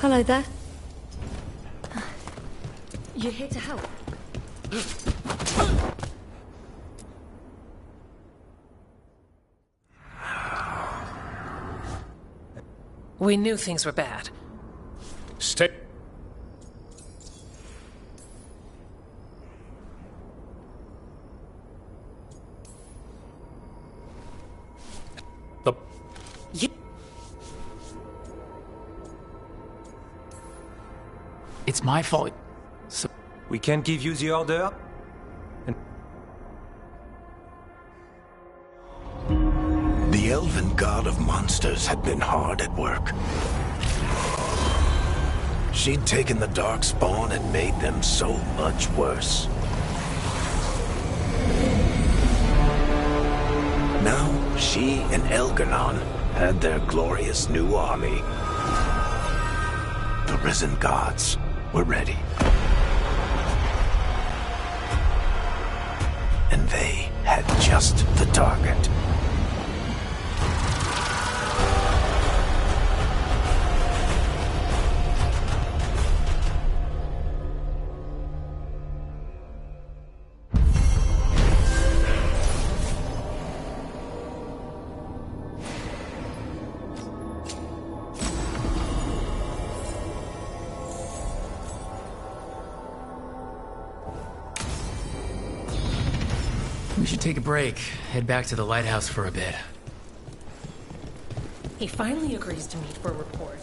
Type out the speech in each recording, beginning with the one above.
Hello there. You're here to help? We knew things were bad. Stay. The... It's my fault. So We can't give you the order? The elven god of monsters had been hard at work. She'd taken the darkspawn and made them so much worse. Now, she and Elgarnon had their glorious new army. The risen gods were ready. And they had just the target. we should take a break, head back to the lighthouse for a bit. He finally agrees to meet for a report.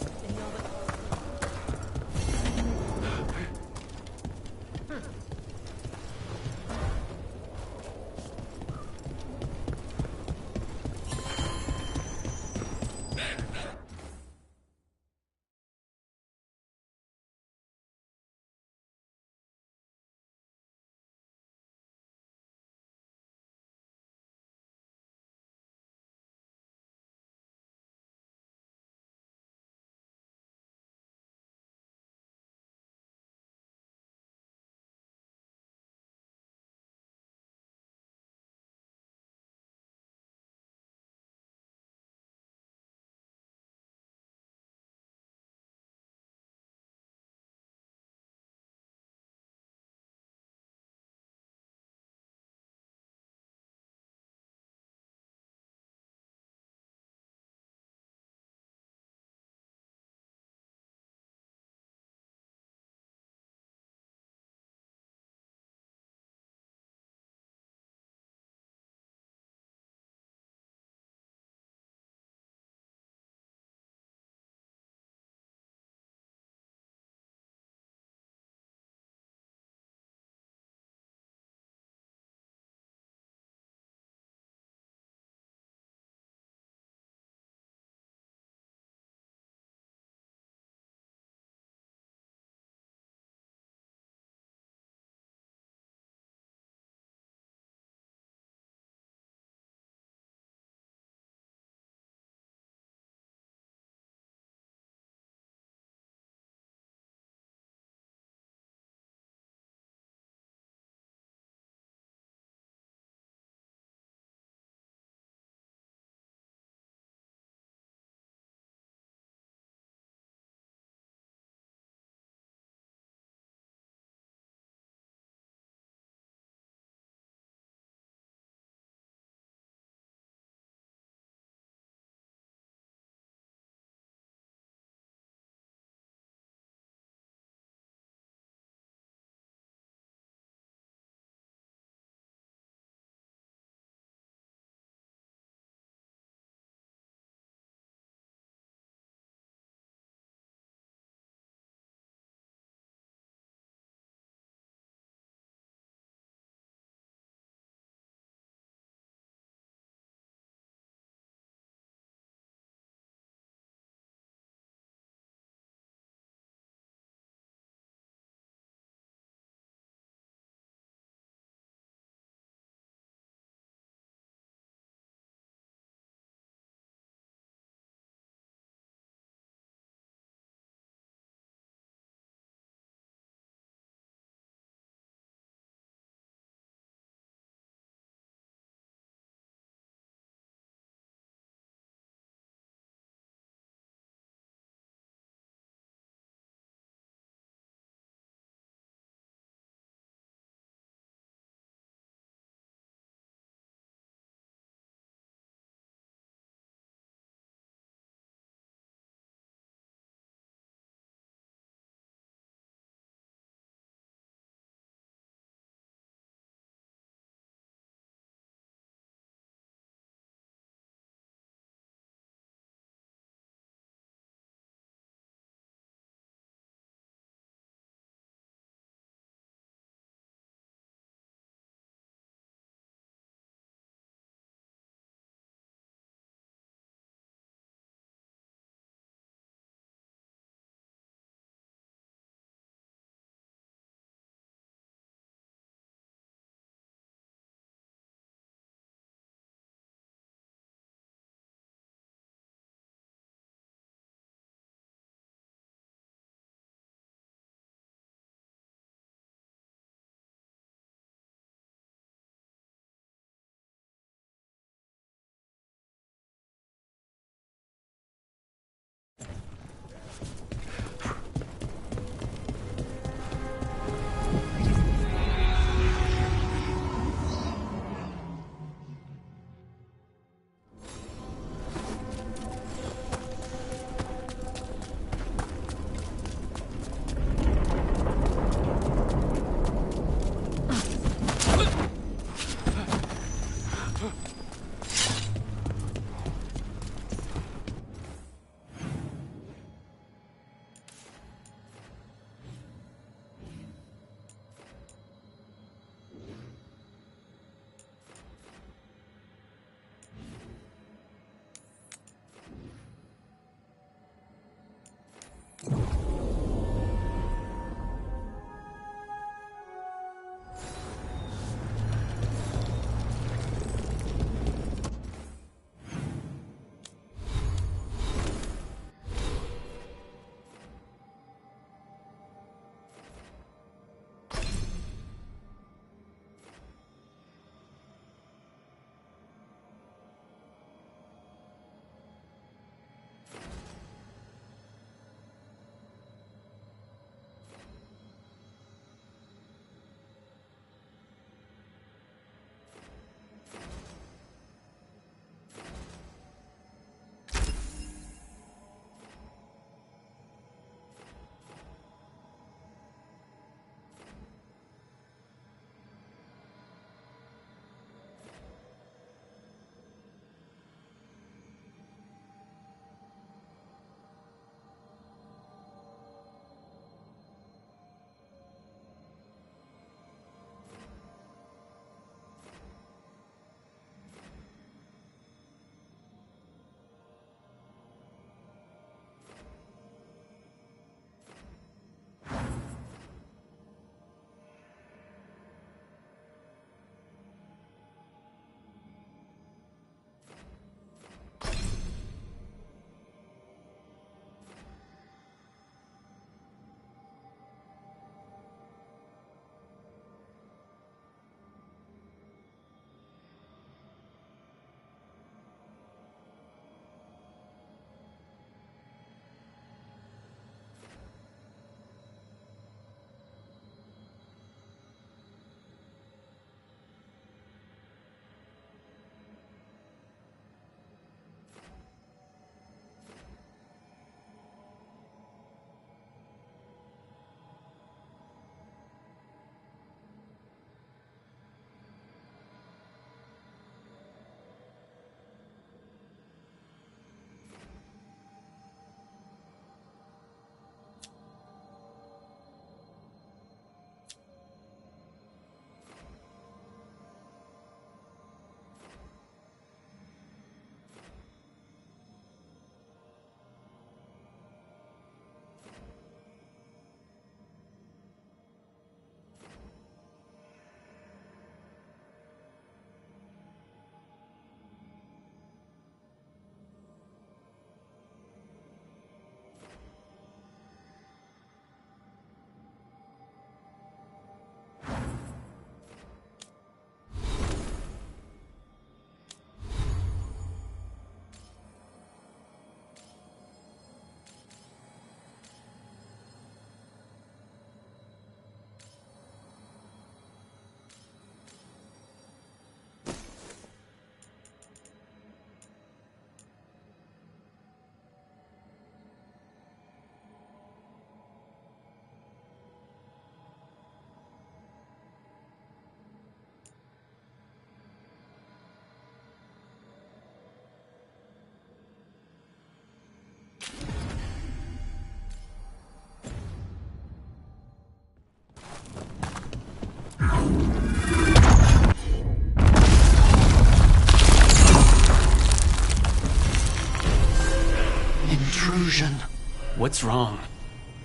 What's wrong?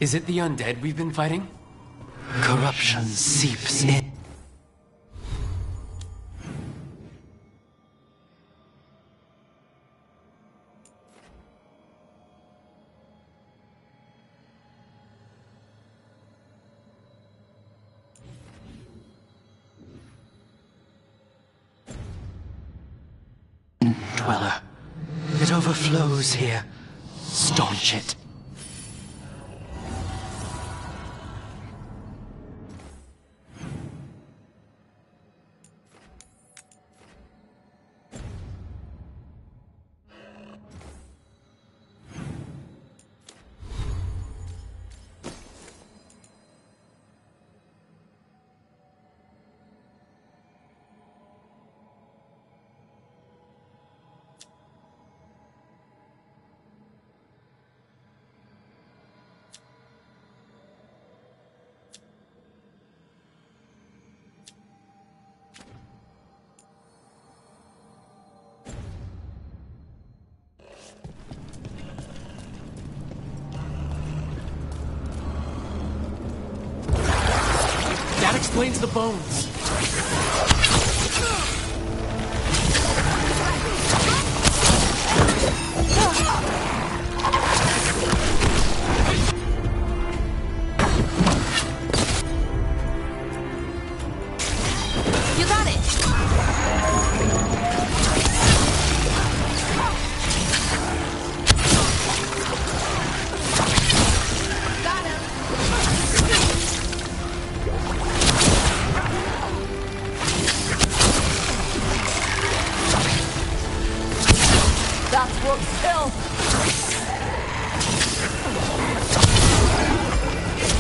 Is it the undead we've been fighting? Corruption seeps in. Dweller. It overflows here. Staunch it. That explains the bones. You got it! Got him! That's what still!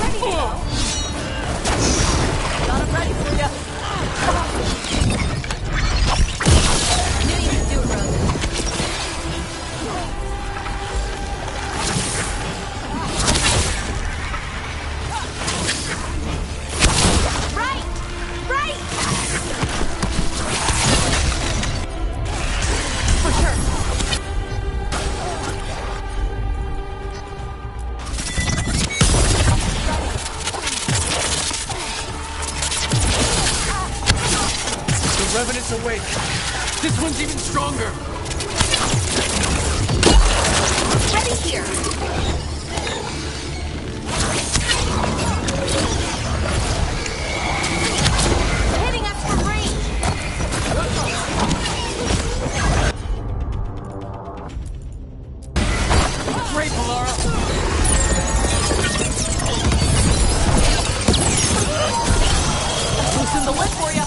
Ready to go! Got him ready for ya! Knew you could do it, Rose. Right! Right! For sure. The Revenant's awake. This one's even stronger. Ready here! Hitting us from range! Great, Polara. Loosen the lid for ya!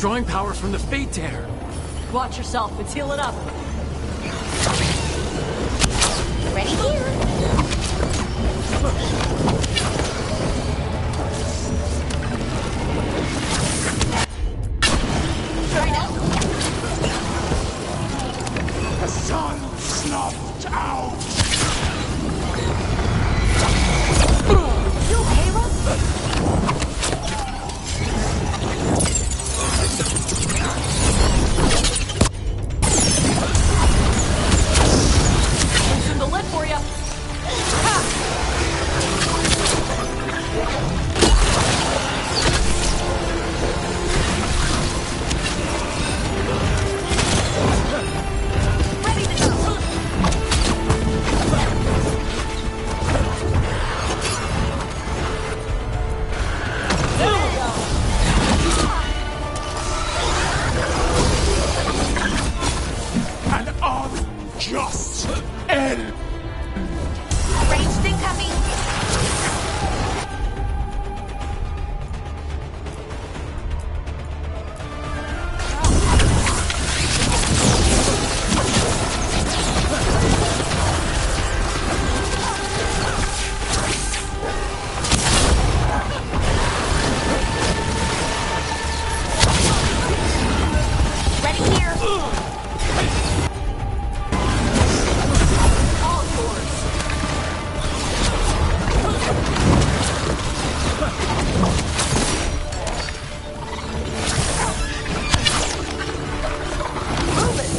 drawing power from the Fate Tear. Watch yourself. It's healing up. Ready here. Try now. The sun snuffed out! You okay, Rob? Loosen the lid for you. Ready to go. An unjust end! Ranged incoming. Ready here. All yours. Move it.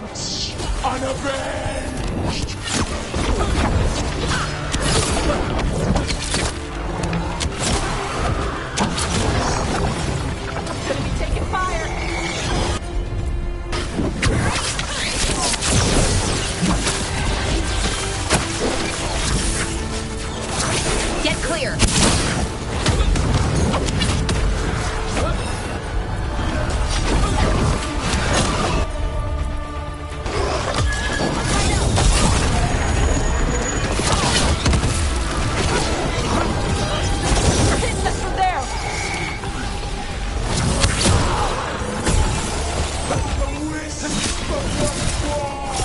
Vengeance unavenged! Gonna be taking fire. Get clear. You're hitting us from there. The wisp of the wild!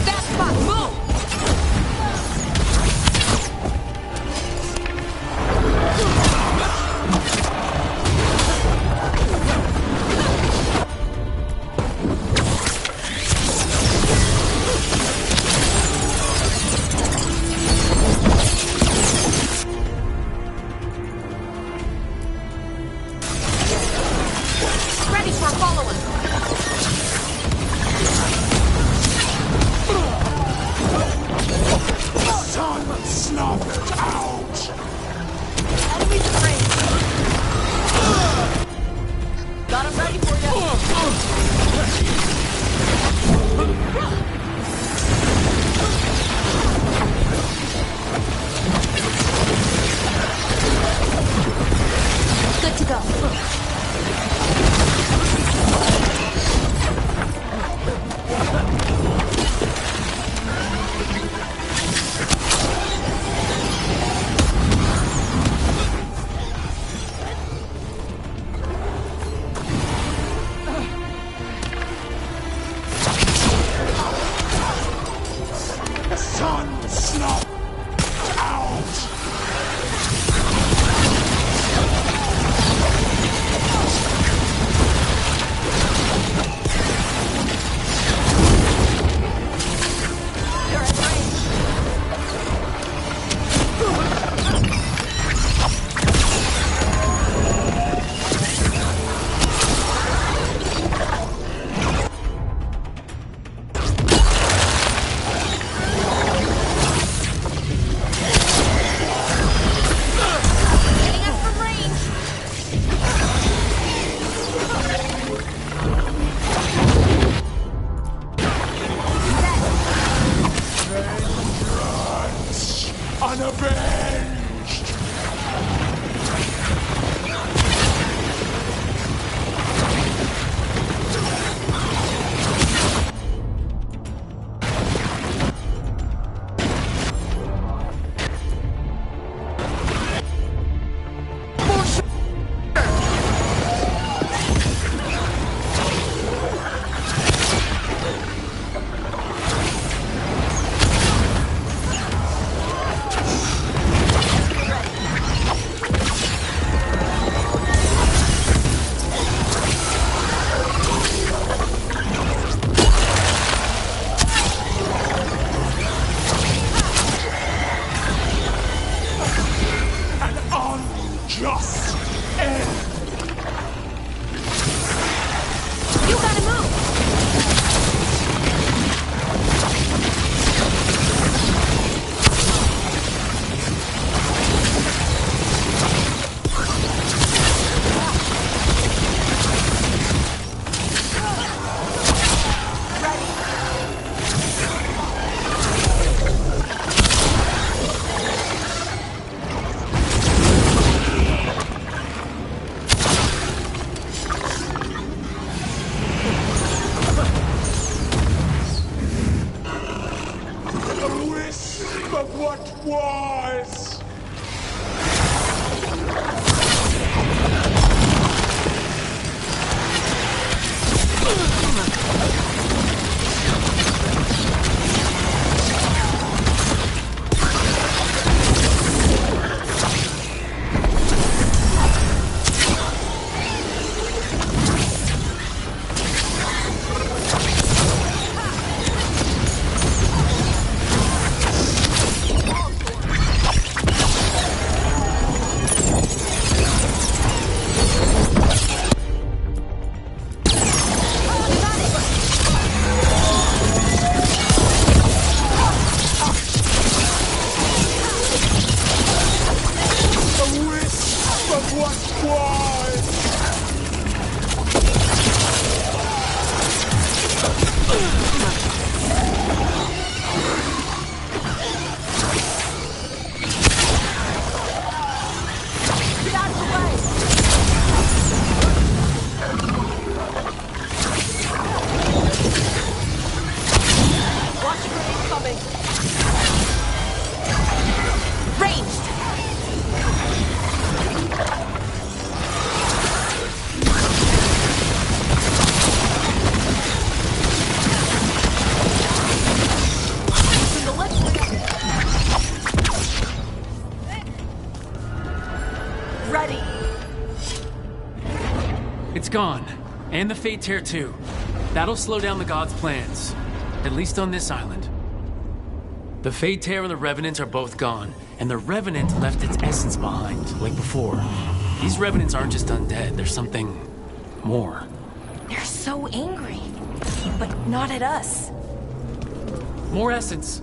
That spot, move! Ready for a follow-up. Sun snuffed out! Enemies in range. Got him ready for you. Good to go. The sun snuffed out! You're in range. Hitting us from range. Vengeance unavenged! of what was! It's gone. And the Fate Tear too. That'll slow down the gods' plans. At least on this island. The Fate Tear and the Revenant are both gone. And the Revenant left its essence behind, like before. These Revenants aren't just undead, there's something more. They're so angry. But not at us. More essence.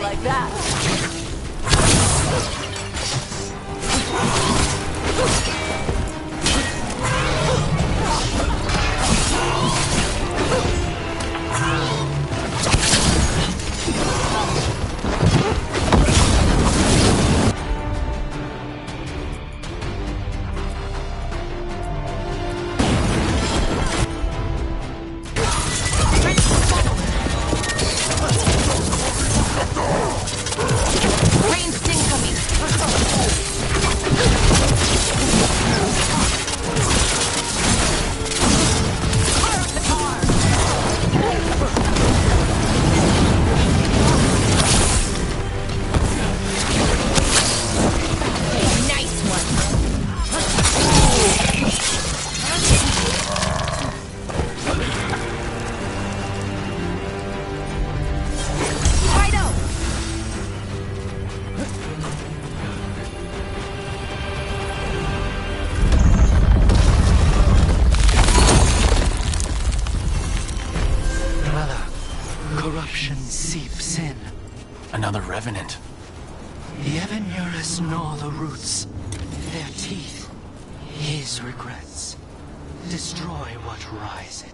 like that. Corruption seeps in. Another revenant. The ever nearest gnaw the roots. Their teeth, his regrets, destroy what riseth.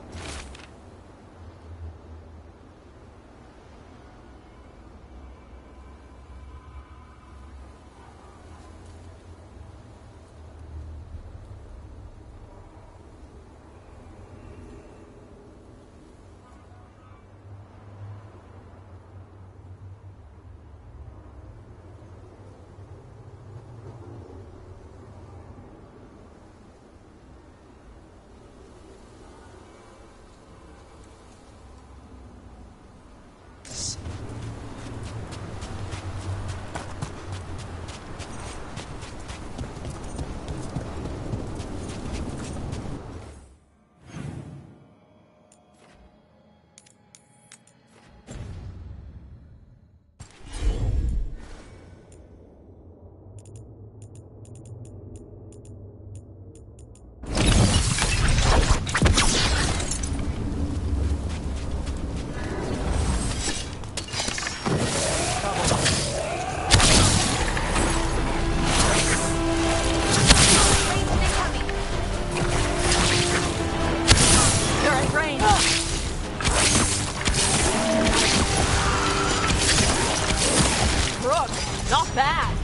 Not bad.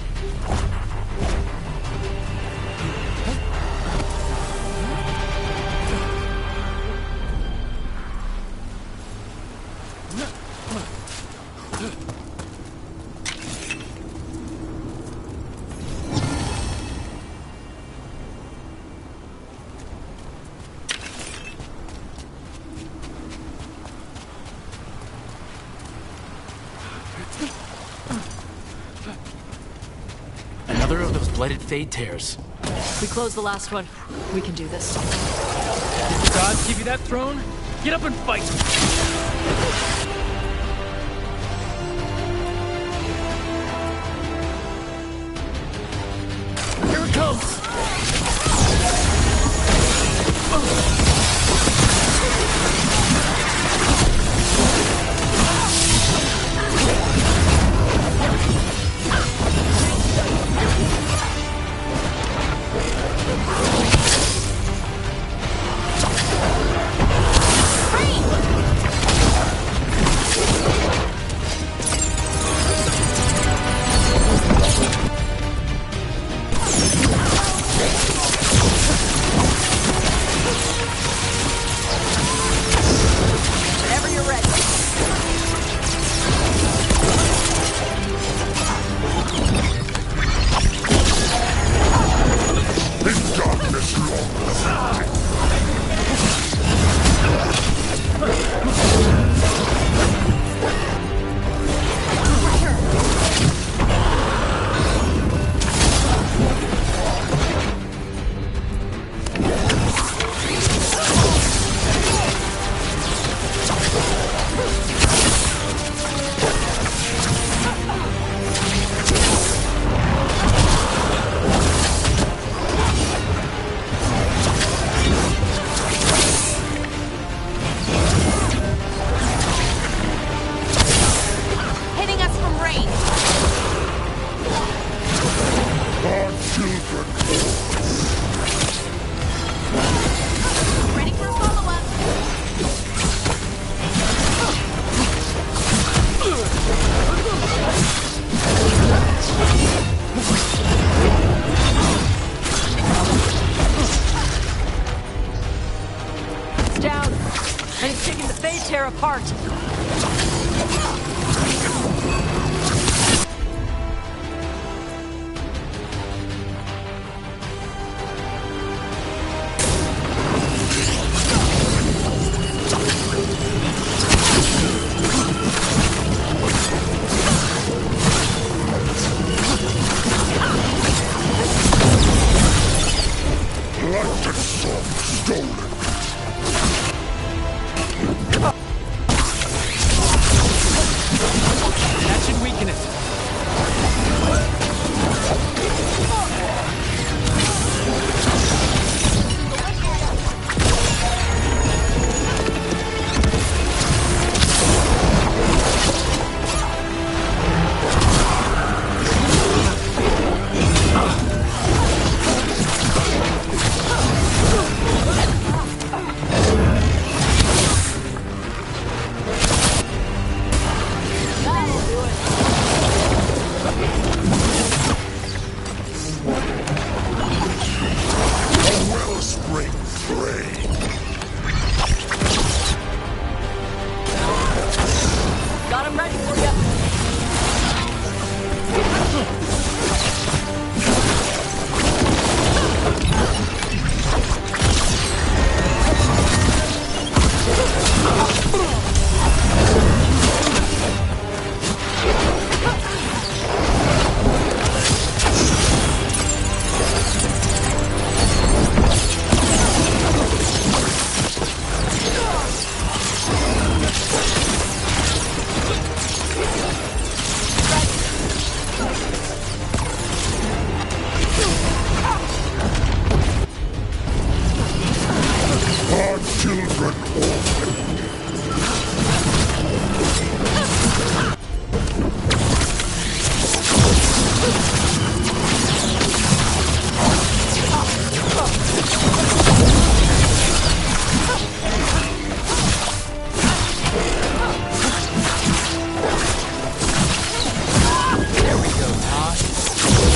Another of those blighted fade tears. We close the last one. We can do this. Did the gods give you that throne? Get up and fight! Here it comes! And he's taking the Fade Tear apart. Like the song stolen. That should weaken it. A wellspring prey. Got him ready for you. Our children orphaned.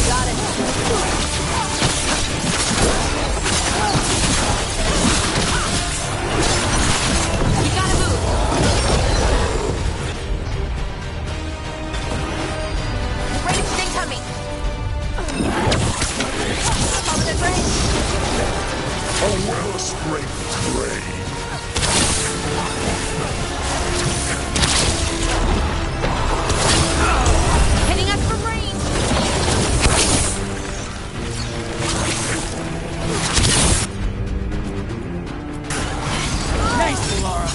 Got it. You gotta move. Ranged incoming. Prominent range. A wellspring prey. Hitting us from range. Nice, Laura.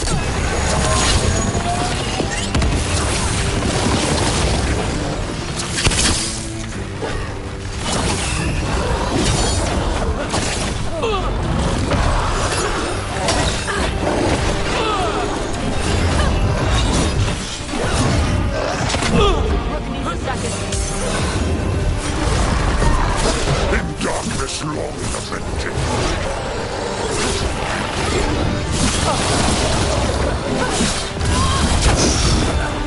Rookie needs a second. In darkness long lamented.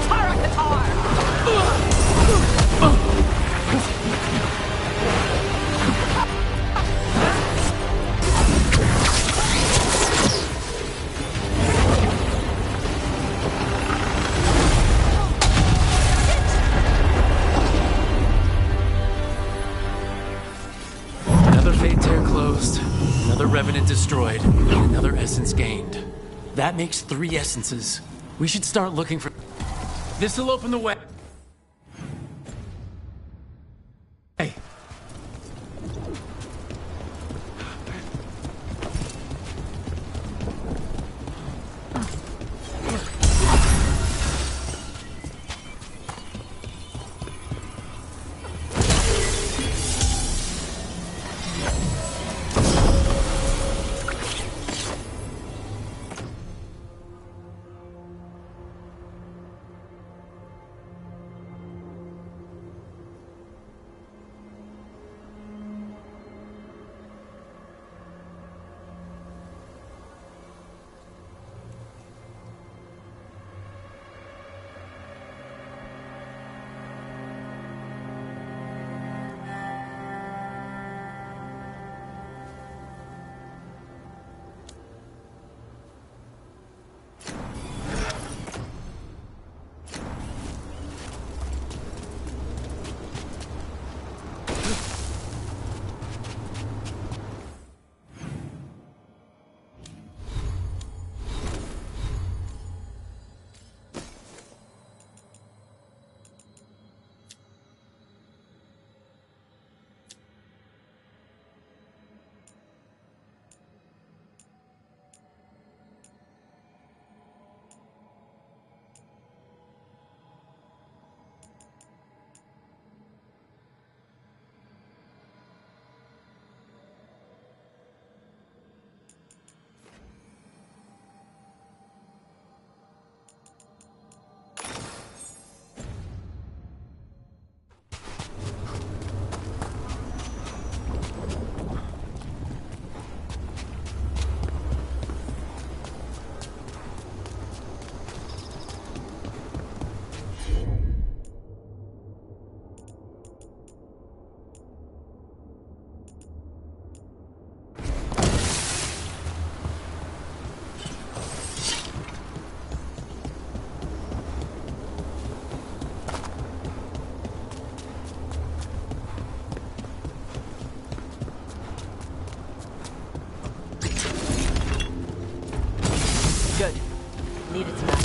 Tara Qatar. Another Fade Tear closed, another Revenant destroyed, and another essence gained. That makes 3 essences. We should start looking for... This'll open the way. Hey. Good. Needed tonight.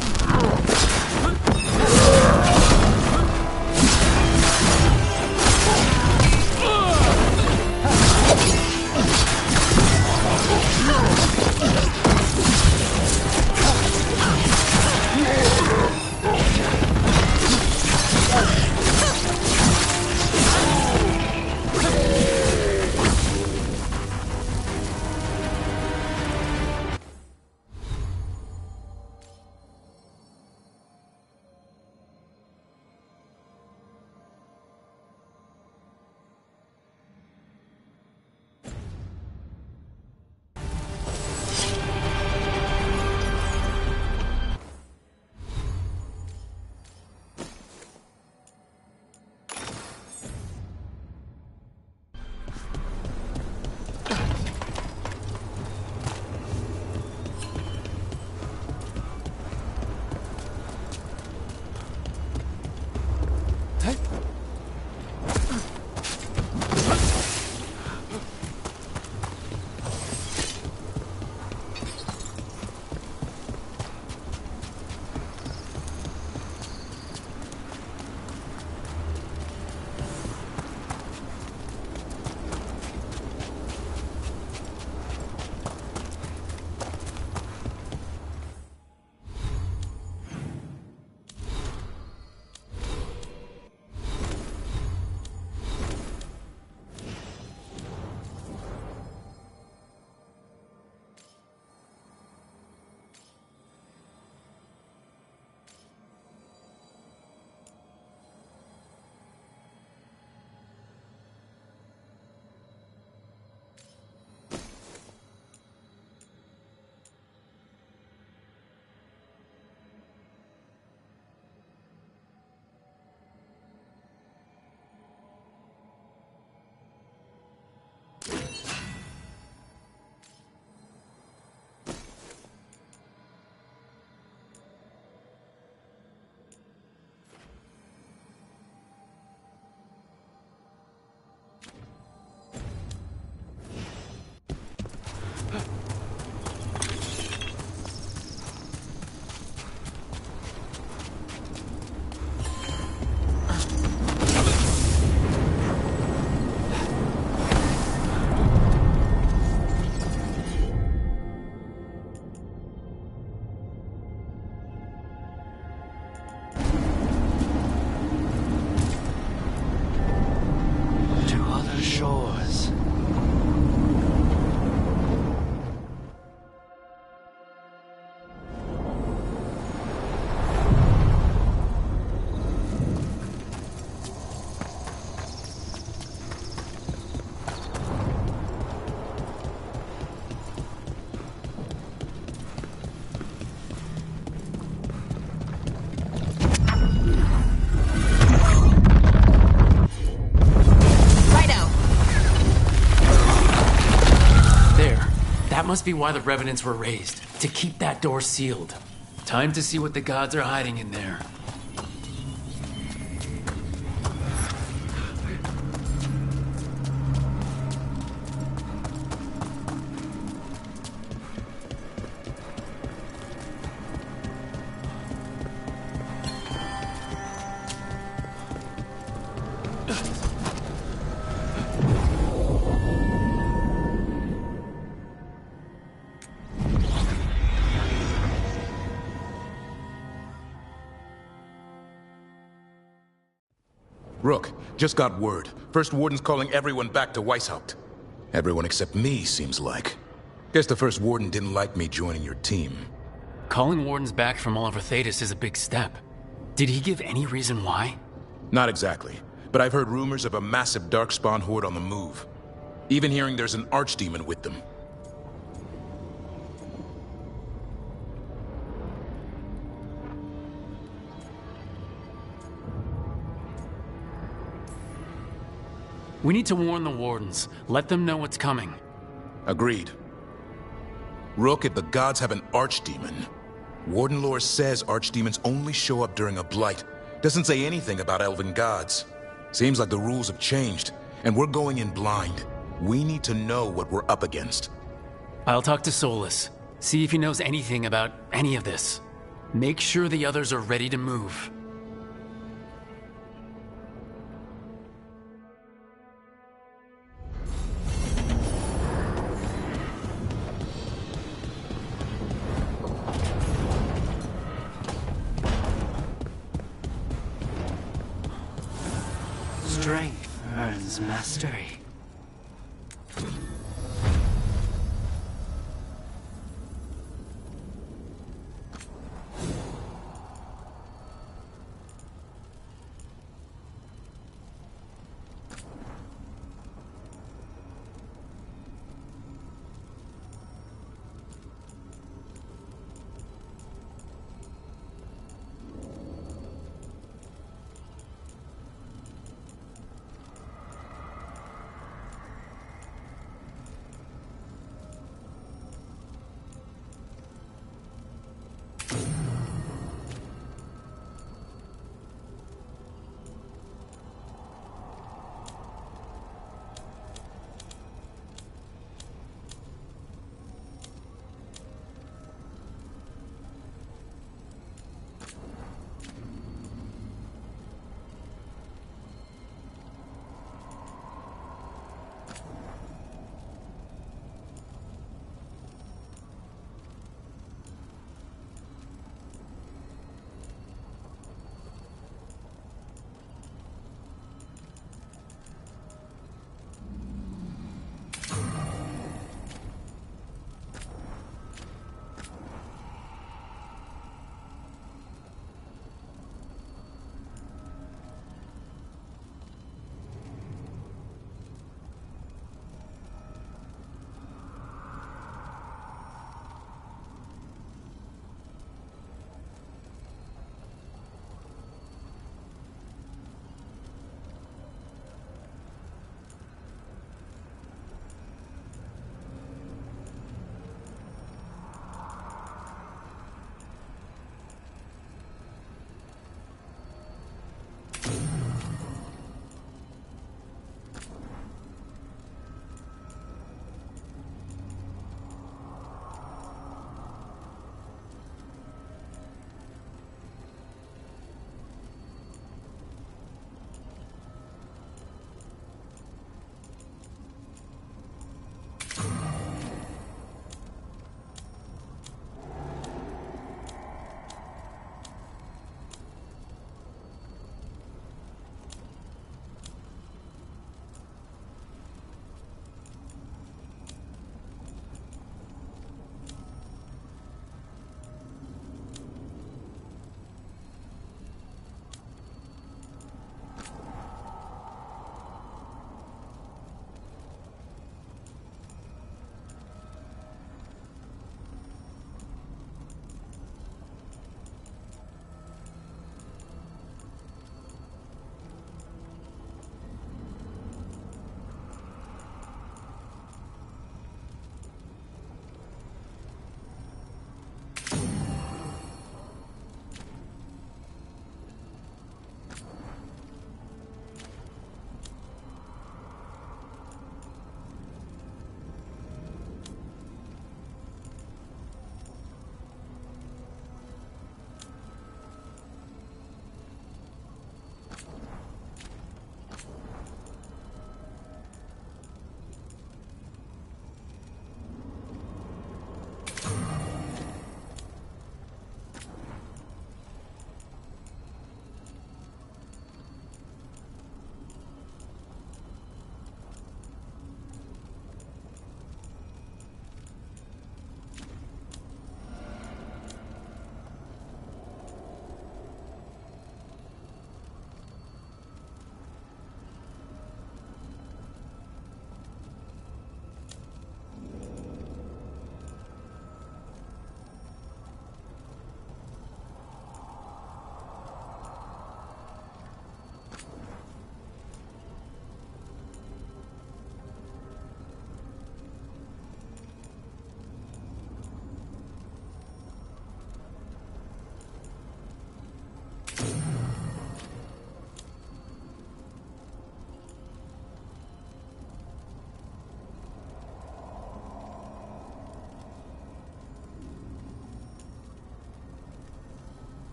must be why the Revenants were raised, to keep that door sealed. Time to see what the gods are hiding in there. Rook, just got word. First Warden's calling everyone back to Weishaupt. Everyone except me, seems like. Guess the First Warden didn't like me joining your team. Calling Wardens back from all over Thetis is a big step. Did he give any reason why? Not exactly, but I've heard rumors of a massive Darkspawn horde on the move. Even hearing there's an Archdemon with them. We need to warn the Wardens. Let them know what's coming. Agreed. Rook, if the gods have an Archdemon, Warden lore says Archdemons only show up during a blight. Doesn't say anything about elven gods. Seems like the rules have changed, and we're going in blind. We need to know what we're up against. I'll talk to Solus. See if he knows anything about any of this. Make sure the others are ready to move. Strength earns mastery.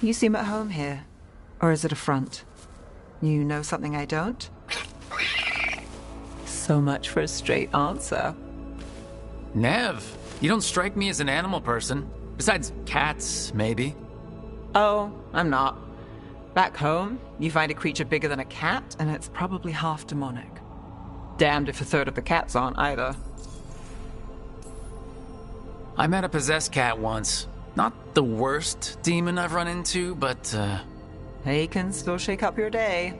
You seem at home here. Or is it a front? You know something I don't? So much for a straight answer. Nev, you don't strike me as an animal person. Besides cats, maybe. Oh, I'm not. Back home, you find a creature bigger than a cat, and it's probably half demonic. Damned if a third of the cats aren't either. I met a possessed cat once. Not the worst demon I've run into, but, They can still shake up your day.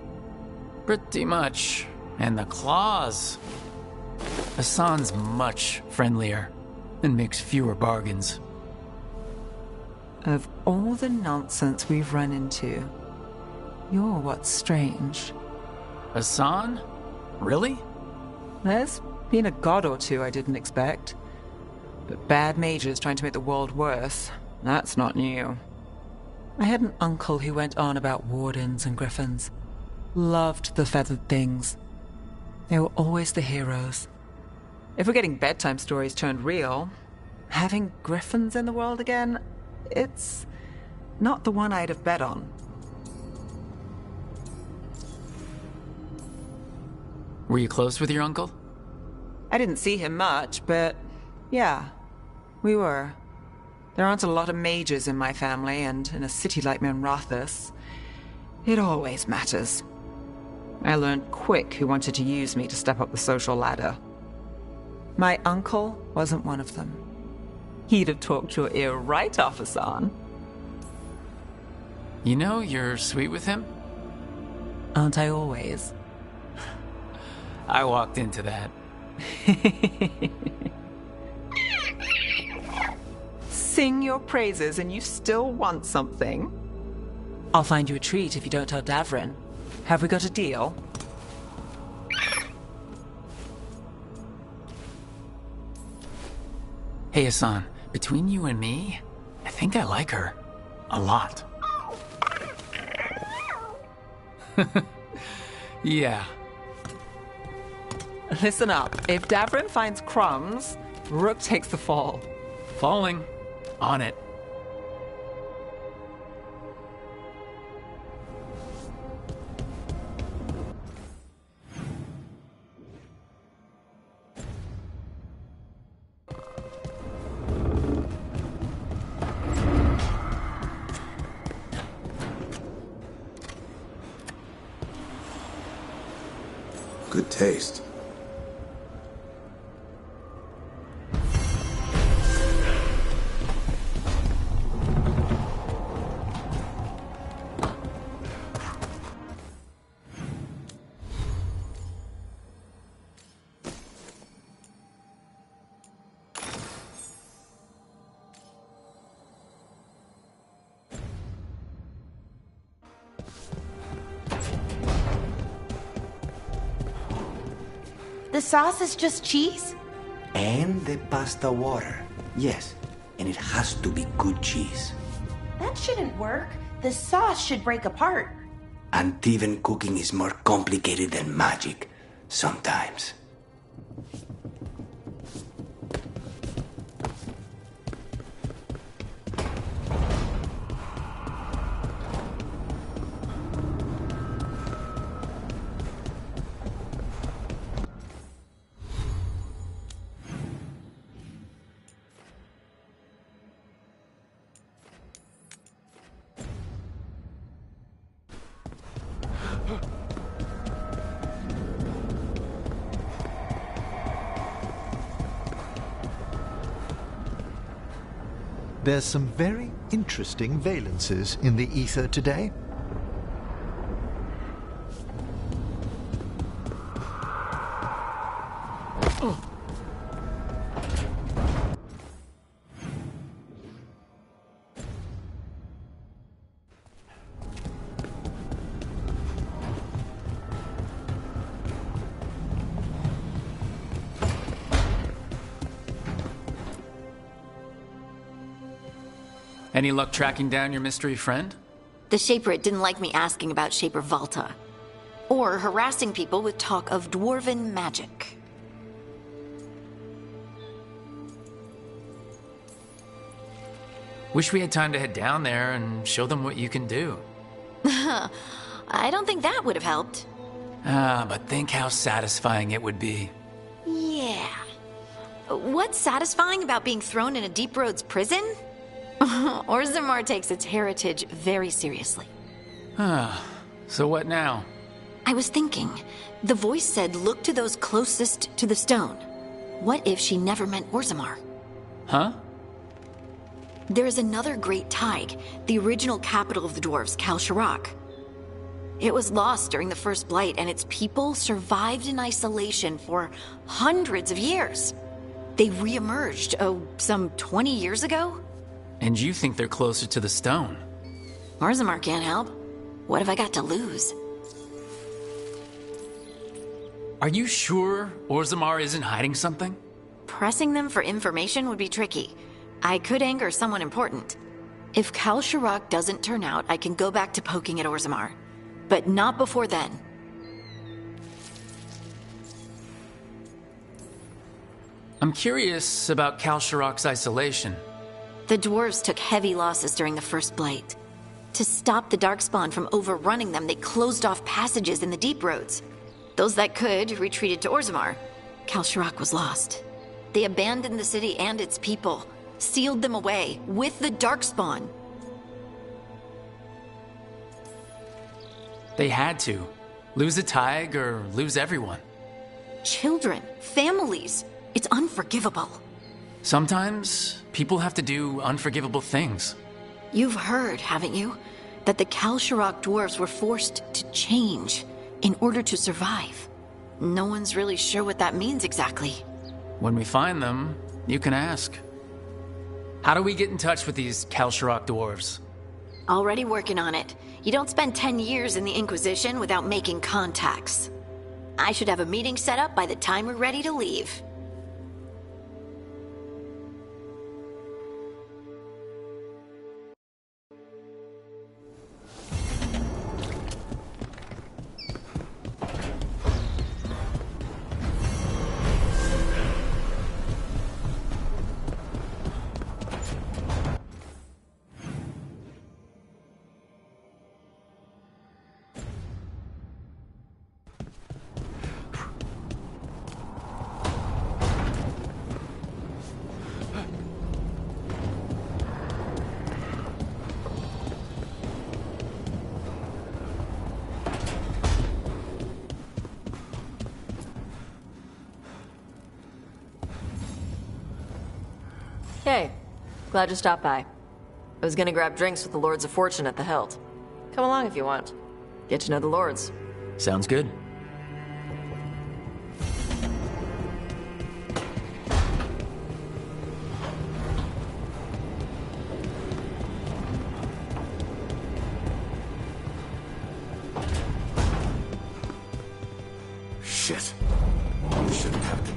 pretty much. And the claws. Hassan's much friendlier and makes fewer bargains. Of all the nonsense we've run into, you're what's strange. Hassan? Really? There's been a god or two I didn't expect. But bad mages trying to make the world worse, that's not new. I had an uncle who went on about wardens and griffins. Loved the feathered things. They were always the heroes. If we're getting bedtime stories turned real, having griffins in the world again, it's not the one I'd have bet on. Were you close with your uncle? I didn't see him much, but yeah, we were. There aren't a lot of mages in my family, and in a city like Minrathous, it always matters. I learned quick who wanted to use me to step up the social ladder. My uncle wasn't one of them. He'd have talked your ear right off, Hassan. You know you're sweet with him? Aren't I always? I walked into that. Sing your praises and you still want something? I'll find you a treat if you don't tell Davrin. Have we got a deal? Hey Hassan, between you and me, I think I like her. A lot. Yeah. Listen up. If Davrin finds crumbs, Rook takes the fall. Falling. On it. Good taste. The sauce is just cheese? And the pasta water. Yes, and it has to be good cheese. That shouldn't work. The sauce should break apart. And even cooking is more complicated than magic. Sometimes. There's some very interesting valences in the ether today. Any luck tracking down your mystery friend? The Shaper didn't like me asking about Shaper Valta. Or harassing people with talk of dwarven magic. Wish we had time to head down there and show them what you can do. I don't think that would have helped. But think how satisfying it would be. Yeah. What's satisfying about being thrown in a Deep Roads prison? Orzammar takes its heritage very seriously. So what now? I was thinking, the voice said look to those closest to the stone. What if she never meant Orzammar? Huh? There is another great tide, the original capital of the dwarves, Kalsharak. It was lost during the First Blight, and its people survived in isolation for hundreds of years. They re-emerged, some 20 years ago? And you think they're closer to the stone? Orzammar can't help. What have I got to lose? Are you sure Orzammar isn't hiding something? Pressing them for information would be tricky. I could anger someone important. If Kalsharak doesn't turn out, I can go back to poking at Orzammar. But not before then. I'm curious about Kalsharak's isolation. The dwarves took heavy losses during the First Blight. To stop the Darkspawn from overrunning them, they closed off passages in the Deep Roads. Those that could retreated to Orzammar. Kalsharak was lost. They abandoned the city and its people, sealed them away with the Darkspawn. They had to. Lose a Tig or lose everyone. Children, families. It's unforgivable. Sometimes people have to do unforgivable things. You've heard, haven't you, that the Kalsharak dwarves were forced to change in order to survive. No one's really sure what that means exactly. When we find them, you can ask. How do we get in touch with these Kalsharak dwarves? Already working on it. You don't spend 10 years in the Inquisition without making contacts. I should have a meeting set up by the time we're ready to leave. Hey, glad you stopped by. I was gonna grab drinks with the Lords of Fortune at the Hilt. Come along if you want. Get to know the Lords. Sounds good. Shit. You shouldn't have to.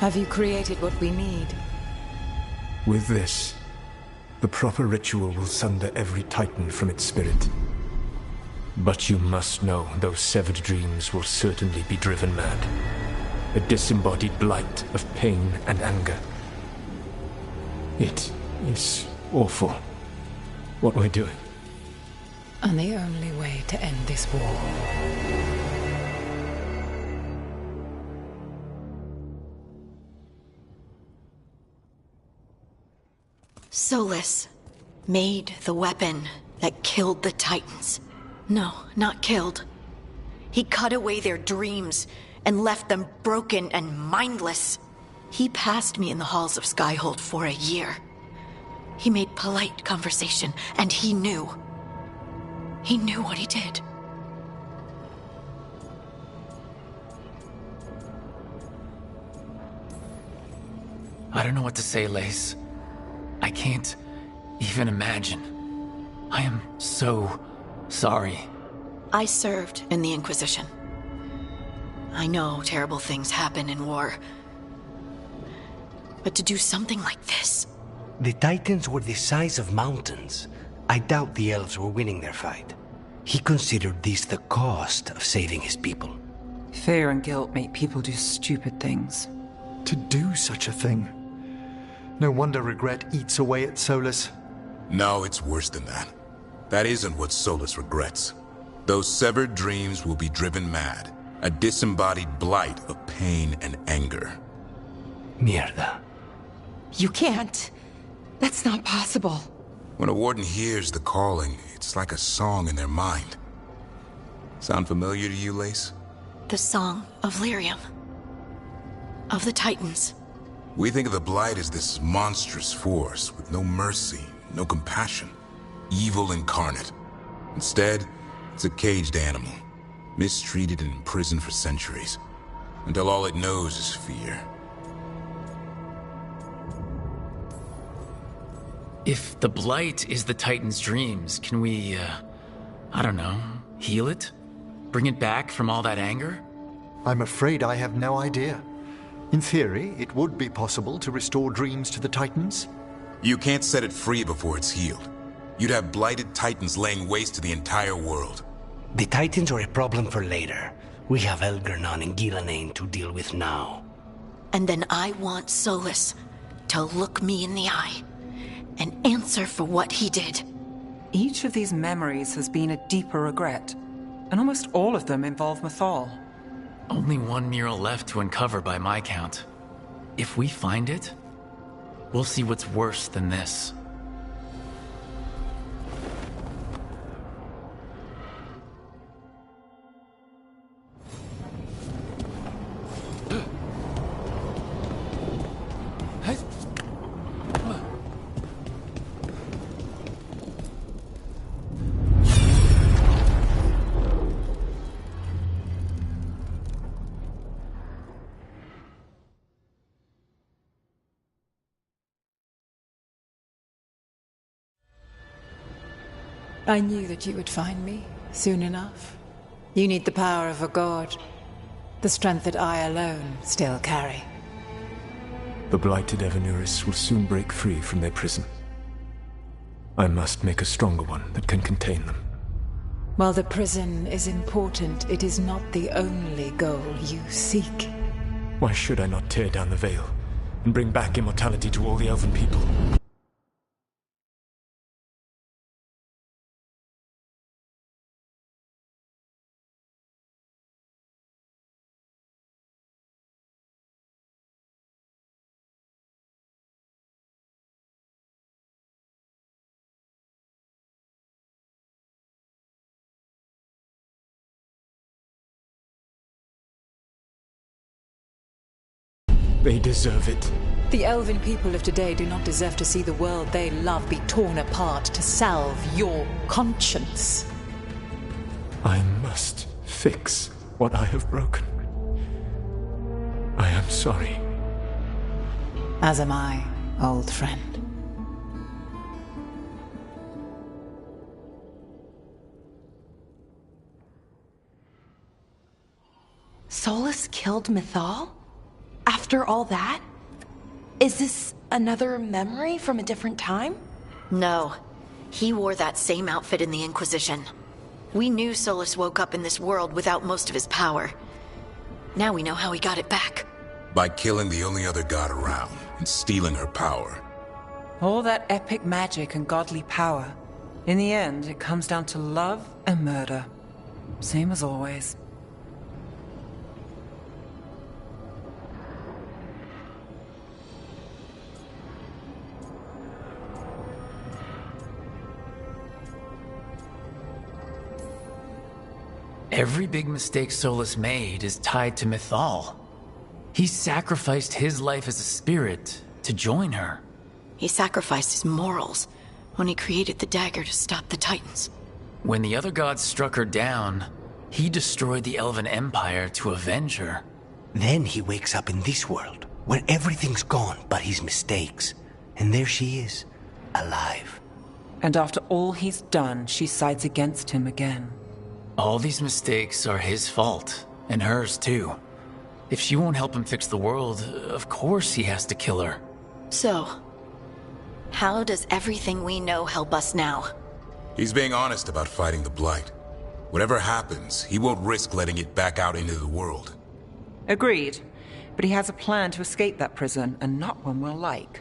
Have you created what we need? With this, the proper ritual will sunder every Titan from its spirit. But you must know those severed dreams will certainly be driven mad. A disembodied blight of pain and anger. It is awful what we're doing. And the only way to end this war. Solus made the weapon that killed the Titans. No, not killed. He cut away their dreams and left them broken and mindless. He passed me in the halls of Skyhold for a year. He made polite conversation, and he knew. He knew what he did. I don't know what to say, Lace. I can't even imagine. I am so sorry. I served in the Inquisition. I know terrible things happen in war. But to do something like this... The Titans were the size of mountains. I doubt the elves were winning their fight. He considered this the cost of saving his people. Fear and guilt make people do stupid things. To do such a thing. No wonder regret eats away at Solus. No, it's worse than that. That isn't what Solus regrets. Those severed dreams will be driven mad. A disembodied blight of pain and anger. Mierda. You can't. That's not possible. When a warden hears the calling, it's like a song in their mind. Sound familiar to you, Lace? The Song of Lyrium. Of the Titans. We think of the Blight as this monstrous force with no mercy, no compassion. Evil incarnate. Instead, it's a caged animal. Mistreated and imprisoned for centuries. Until all it knows is fear. If the Blight is the Titan's dreams, can we, I don't know, heal it? Bring it back from all that anger? I'm afraid I have no idea. In theory, it would be possible to restore dreams to the Titans. You can't set it free before it's healed. You'd have blighted Titans laying waste to the entire world. The Titans are a problem for later. We have Elgernon and Gillenane to deal with now. And then I want Solus to look me in the eye and answer for what he did. Each of these memories has been a deeper regret, and almost all of them involve Mythal. Only one mural left to uncover by my count. If we find it, we'll see what's worse than this. I knew that you would find me, soon enough. You need the power of a god. The strength that I alone still carry. The blighted Evanuris will soon break free from their prison. I must make a stronger one that can contain them. While the prison is important, it is not the only goal you seek. Why should I not tear down the veil and bring back immortality to all the elven people? They deserve it. The elven people of today do not deserve to see the world they love be torn apart to salve your conscience. I must fix what I have broken. I am sorry. As am I, old friend. Solus killed Mythal? After After all that? Is this another memory from a different time? No. He wore that same outfit in the Inquisition. We knew Solus woke up in this world without most of his power. Now we know how he got it back. By killing the only other god around and stealing her power. All that epic magic and godly power. In the end, it comes down to love and murder. Same as always. Every big mistake Solus made is tied to Mythal. He sacrificed his life as a spirit to join her. He sacrificed his morals when he created the dagger to stop the Titans. When the other gods struck her down, he destroyed the Elven Empire to avenge her. Then he wakes up in this world, where everything's gone but his mistakes. And there she is, alive. And after all he's done, she sides against him again. All these mistakes are his fault, and hers too. If she won't help him fix the world, of course he has to kill her. So, how does everything we know help us now? He's being honest about fighting the Blight. Whatever happens, he won't risk letting it back out into the world. Agreed. But he has a plan to escape that prison, and not one we'll like.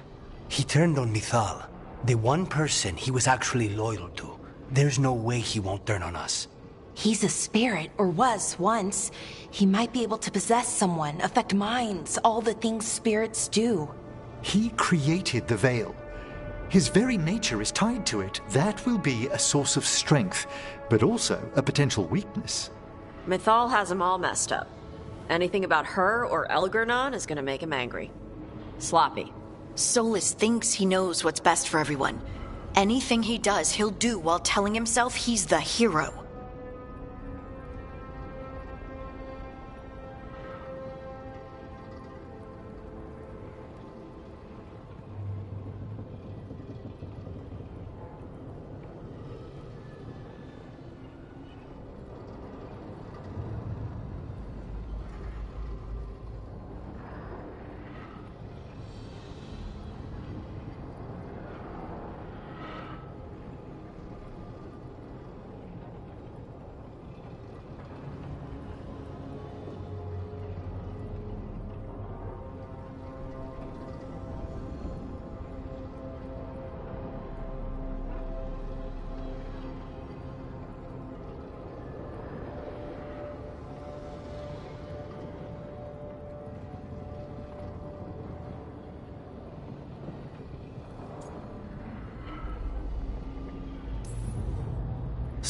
He turned on Mythal, the one person he was actually loyal to. There's no way he won't turn on us. He's a spirit, or was once. He might be able to possess someone, affect minds, all the things spirits do. He created the Veil. His very nature is tied to it. That will be a source of strength, but also a potential weakness. Mythal has him all messed up. Anything about her or Elgernon is gonna make him angry. Sloppy. Solus thinks he knows what's best for everyone. Anything he does, he'll do while telling himself he's the hero.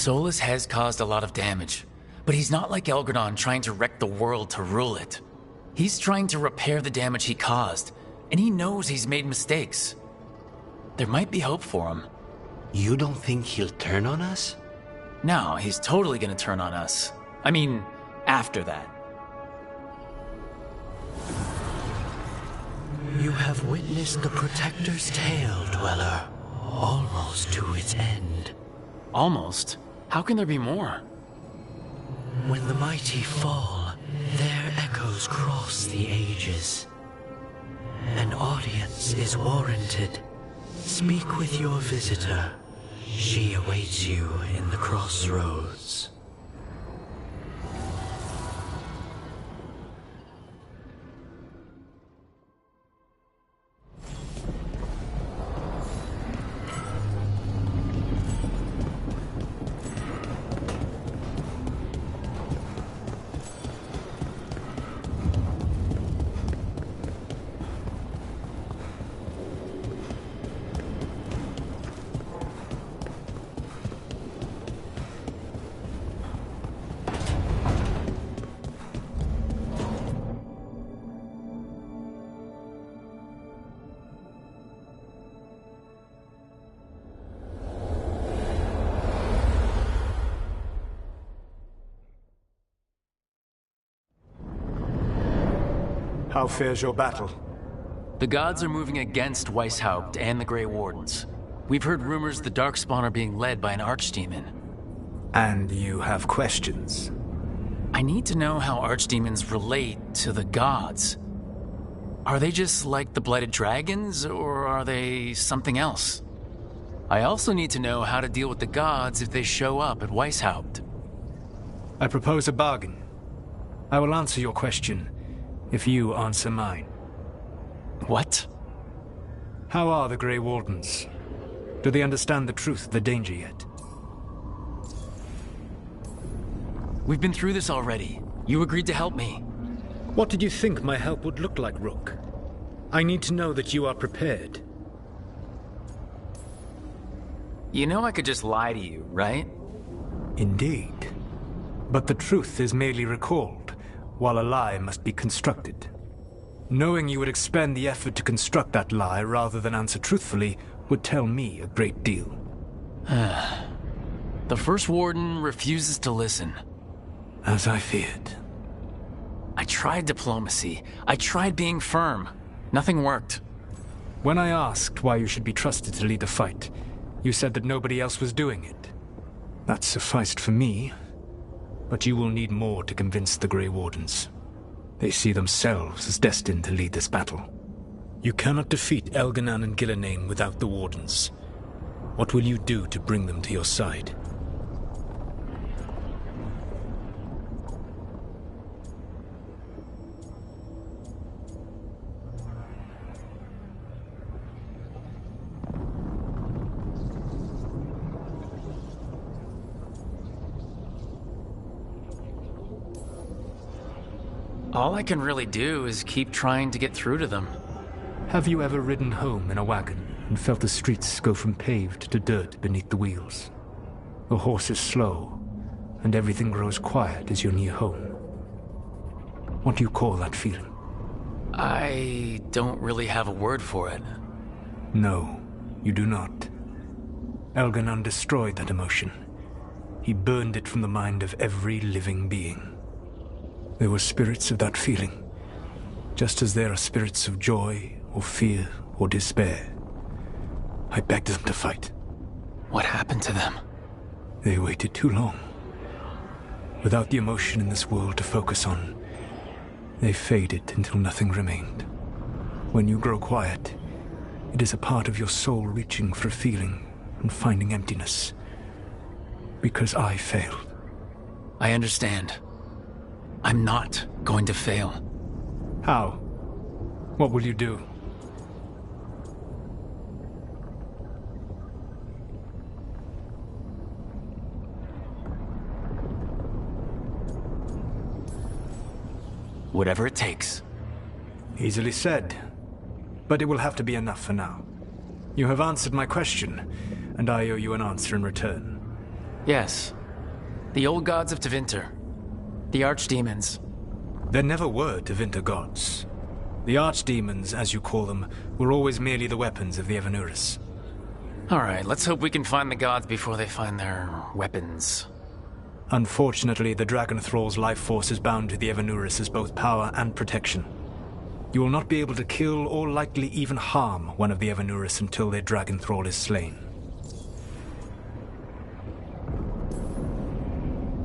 Solus has caused a lot of damage, but he's not like Elgernon trying to wreck the world to rule it. He's trying to repair the damage he caused, and he knows he's made mistakes. There might be hope for him. You don't think he'll turn on us? No, he's totally gonna turn on us. I mean, after that. You have witnessed the Protector's tale, Dweller, almost to its end. Almost? How can there be more? When the mighty fall, their echoes cross the ages. An audience is warranted. Speak with your visitor. She awaits you in the crossroads. How fares your battle? The gods are moving against Weishaupt and the Grey Wardens. We've heard rumors the Darkspawn are being led by an archdemon. And you have questions? I need to know how archdemons relate to the gods. Are they just like the Blighted Dragons, or are they something else? I also need to know how to deal with the gods if they show up at Weishaupt. I propose a bargain. I will answer your question if you answer mine. What? How are the Grey Wardens? Do they understand the truth of the danger yet? We've been through this already. You agreed to help me. What did you think my help would look like, Rook? I need to know that you are prepared. You know I could just lie to you, right? Indeed. But the truth is merely recalled, while a lie must be constructed. Knowing you would expend the effort to construct that lie rather than answer truthfully would tell me a great deal. The First Warden refuses to listen. As I feared. I tried diplomacy. I tried being firm. Nothing worked. When I asked why you should be trusted to lead the fight, you said that nobody else was doing it. That sufficed for me, but you will need more to convince the Grey Wardens. They see themselves as destined to lead this battle. You cannot defeat Elganan and Gillenane without the Wardens. What will you do to bring them to your side? All I can really do is keep trying to get through to them. Have you ever ridden home in a wagon and felt the streets go from paved to dirt beneath the wheels? The horse is slow, and everything grows quiet as you're near home. What do you call that feeling? I don't really have a word for it. No, you do not. Elganan destroyed that emotion. He burned it from the mind of every living being. There were spirits of that feeling, just as there are spirits of joy, or fear, or despair. I begged them to fight. What happened to them? They waited too long. Without the emotion in this world to focus on, they faded until nothing remained. When you grow quiet, it is a part of your soul reaching for a feeling and finding emptiness. Because I failed. I understand. I'm not going to fail. How? What will you do? Whatever it takes. Easily said. But it will have to be enough for now. You have answered my question, and I owe you an answer in return. Yes. The old gods of Tevinter. The archdemons. There never were Tevinter gods. The archdemons, as you call them, were always merely the weapons of the Evanurus. Alright, let's hope we can find the gods before they find their weapons. Unfortunately, the Dragon Thrall's life force is bound to the Evanurus as both power and protection. You will not be able to kill or likely even harm one of the Evanurus until their Dragon Thrall is slain.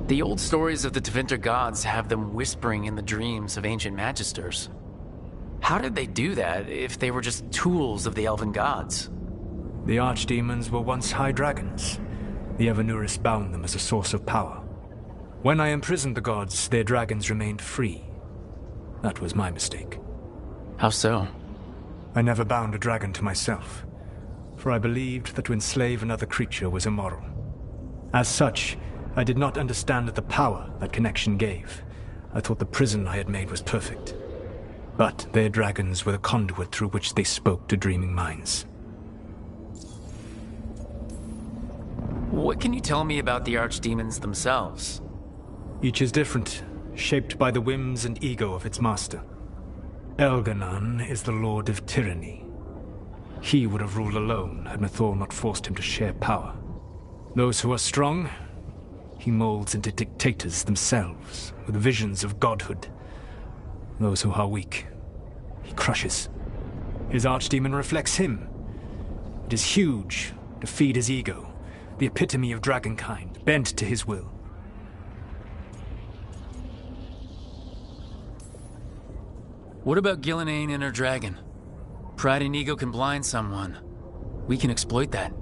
The old stories of the Tevinter gods have them whispering in the dreams of ancient magisters. How did they do that if they were just tools of the elven gods? The archdemons were once high dragons. The Evanurus bound them as a source of power. When I imprisoned the gods, their dragons remained free. That was my mistake. How so? I never bound a dragon to myself, for I believed that to enslave another creature was immoral. As such, I did not understand the power that connection gave. I thought the prison I had made was perfect. But their dragons were the conduit through which they spoke to dreaming minds. What can you tell me about the archdemons themselves? Each is different, shaped by the whims and ego of its master. Elganan is the Lord of Tyranny. He would have ruled alone had Mathor not forced him to share power. Those who are strong, he molds into dictators themselves, with visions of godhood. Those who are weak, he crushes. His archdemon reflects him. It is huge, to feed his ego, the epitome of dragonkind, bent to his will. What about Gillenane and her dragon? Pride and ego can blind someone. We can exploit that.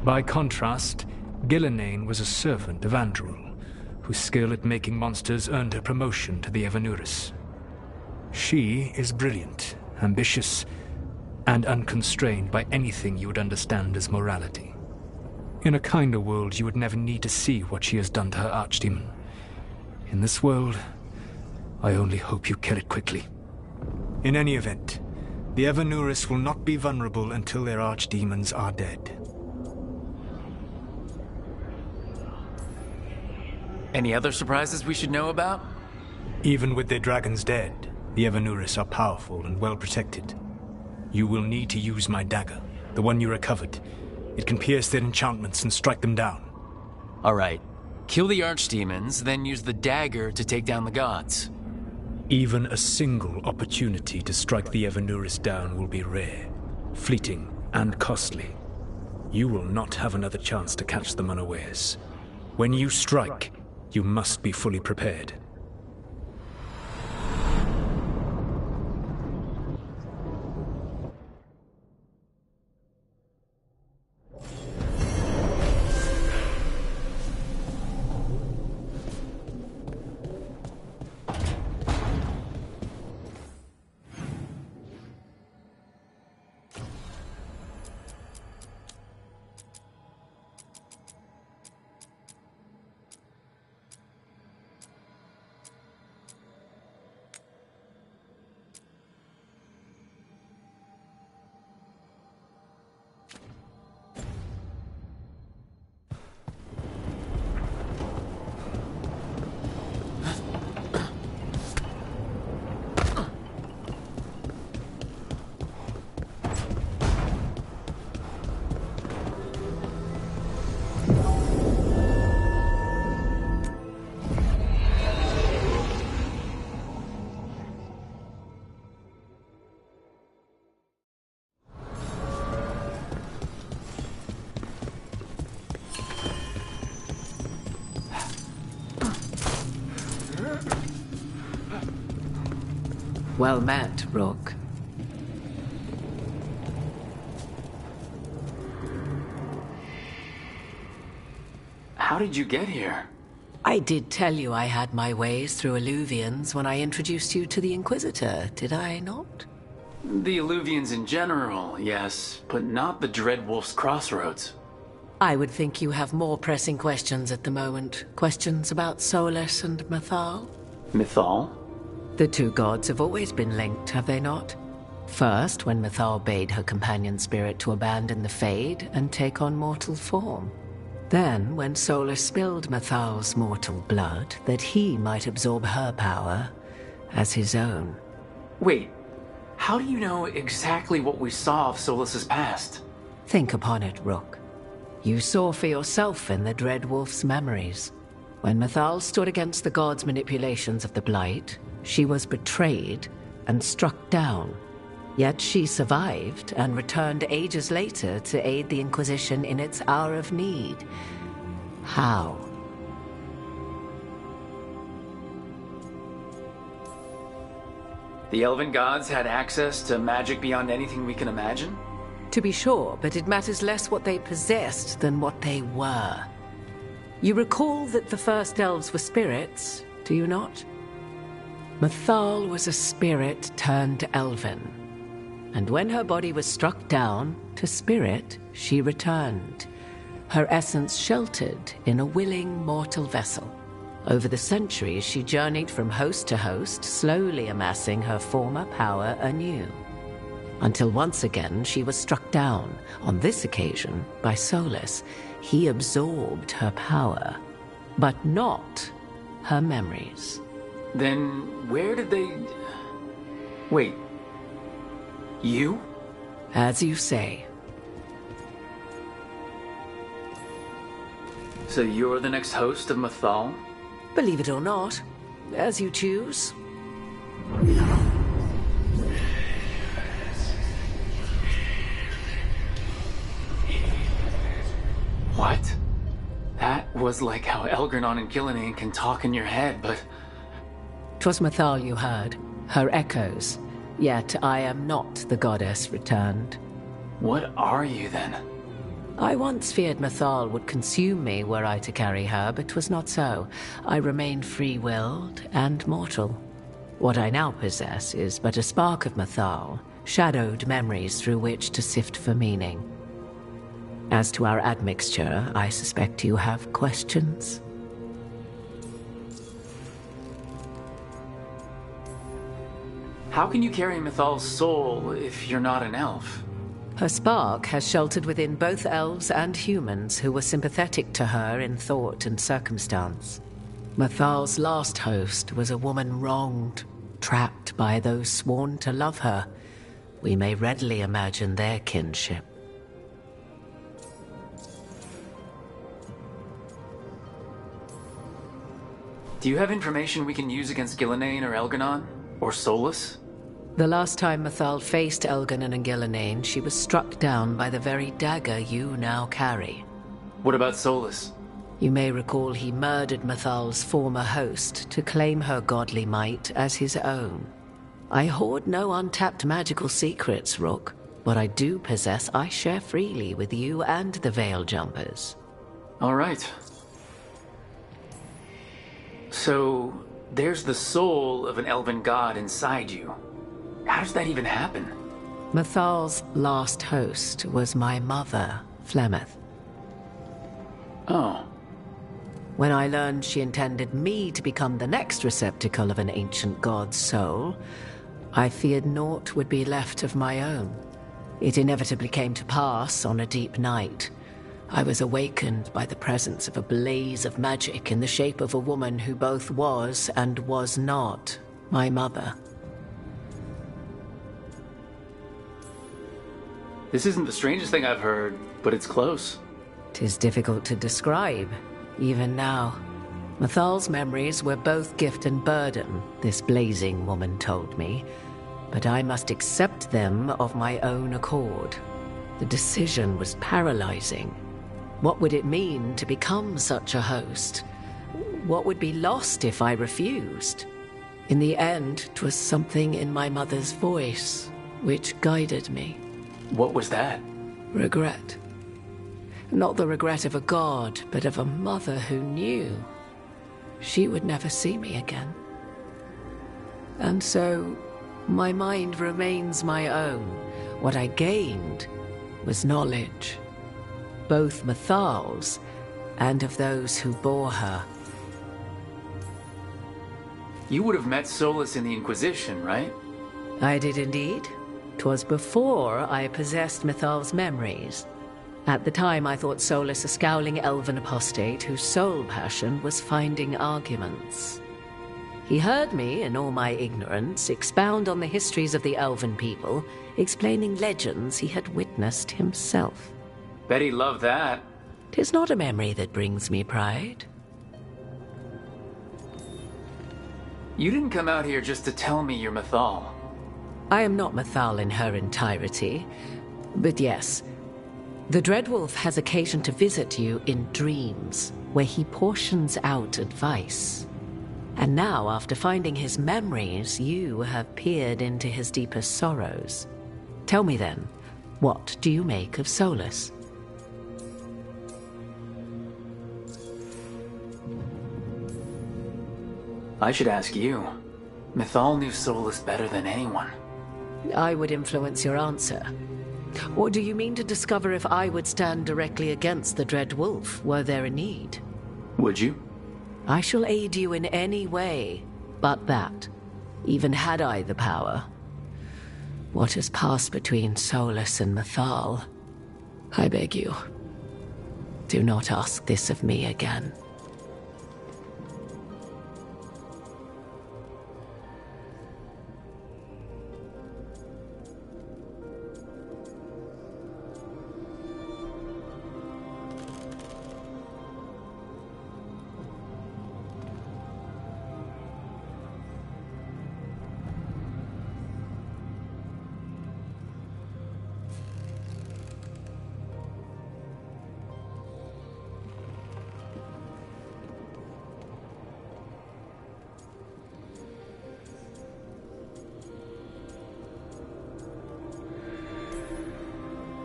By contrast, Gillenane was a servant of Andrul, whose skill at making monsters earned her promotion to the Evanuris. She is brilliant, ambitious, and unconstrained by anything you would understand as morality. In a kinder world, you would never need to see what she has done to her archdemon. In this world, I only hope you kill it quickly. In any event, the Evanuris will not be vulnerable until their archdemons are dead. Any other surprises we should know about? Even with their dragons dead, the Evanuris are powerful and well protected. You will need to use my dagger, the one you recovered. It can pierce their enchantments and strike them down. All right. Kill the archdemons, then use the dagger to take down the gods. Even a single opportunity to strike the Evanuris down will be rare, fleeting, and costly. You will not have another chance to catch them unawares. When you strike, you must be fully prepared. Well met, Rook. How did you get here? I did tell you I had my ways through Illuvians when I introduced you to the Inquisitor, did I not? The Illuvians in general, yes, but not the Dreadwolf's Crossroads. I would think you have more pressing questions at the moment. Questions about Solus and Mythal? Mythal? The two gods have always been linked, have they not? First, when Mythal bade her companion spirit to abandon the Fade and take on mortal form. Then, when Solus spilled Mythal's mortal blood, that he might absorb her power as his own. Wait, how do you know exactly what we saw of Solus's past? Think upon it, Rook. You saw for yourself in the Dreadwolf's memories. When Mythal stood against the gods' manipulations of the Blight, she was betrayed and struck down. Yet she survived and returned ages later to aid the Inquisition in its hour of need. How? The Elven gods had access to magic beyond anything we can imagine? To be sure, but it matters less what they possessed than what they were. You recall that the first elves were spirits, do you not? Mythal was a spirit turned elven. And when her body was struck down, to spirit she returned, her essence sheltered in a willing mortal vessel. Over the centuries, she journeyed from host to host, slowly amassing her former power anew. Until once again she was struck down, on this occasion by Solus. He absorbed her power, but not her memories. Then where did they... Wait. You? As you say. So you're the next host of Mythal? Believe it or not, as you choose. What? That was like how Elgernon and Gillenane can talk in your head, but... 'Twas Mythal you heard, her echoes, Yet I am not the goddess returned. What are you then? I once feared Mythal would consume me were I to carry her, but 'twas not so. I remain free-willed and mortal. What I now possess is but a spark of Mythal, shadowed memories through which to sift for meaning. As to our admixture, I suspect you have questions. How can you carry Mythal's soul if you're not an elf? Her spark has sheltered within both elves and humans who were sympathetic to her in thought and circumstance. Mythal's last host was a woman wronged, trapped by those sworn to love her. We may readily imagine their kinship. Do you have information we can use against Gillenane or Elganon? Or Solus? The last time Mythal faced Elganon and Gillenane, she was struck down by the very dagger you now carry. What about Solus? You may recall he murdered Mythal's former host to claim her godly might as his own. I hoard no untapped magical secrets, Rook. What I do possess, I share freely with you and the Veil Jumpers. All right. So, there's the soul of an elven god inside you. How does that even happen? Mythal's last host was my mother, Flemeth. Oh. When I learned she intended me to become the next receptacle of an ancient god's soul, I feared naught would be left of my own. It inevitably came to pass on a deep night. I was awakened by the presence of a blaze of magic in the shape of a woman who both was and was not my mother. This isn't the strangest thing I've heard, but it's close. 'Tis difficult to describe, even now. Mythal's memories were both gift and burden, this blazing woman told me, but I must accept them of my own accord. The decision was paralyzing. What would it mean to become such a host? What would be lost if I refused? In the end, 'twas something in my mother's voice which guided me. What was that? Regret. Not the regret of a god, but of a mother who knew she would never see me again. And so, my mind remains my own. What I gained was knowledge, both Mythal's and of those who bore her. You would have met Solus in the Inquisition, right? I did indeed. 'Twas before I possessed Mythal's memories. At the time, I thought Solus a scowling elven apostate whose sole passion was finding arguments. He heard me, in all my ignorance, expound on the histories of the elven people, explaining legends he had witnessed himself. Bet he loved that. 'Tis not a memory that brings me pride. You didn't come out here just to tell me you're Mythal. I am not Mythal in her entirety, but yes, the Dreadwolf has occasion to visit you in dreams, where he portions out advice. And now, after finding his memories, you have peered into his deepest sorrows. Tell me then, what do you make of Solus? I should ask you. Mythal knew Solus better than anyone. I would influence your answer. Or do you mean to discover if I would stand directly against the Dread Wolf were there a need? Would you? I shall aid you in any way but that, even had I the power. What has passed between Solus and Mythal, I beg you, do not ask this of me again.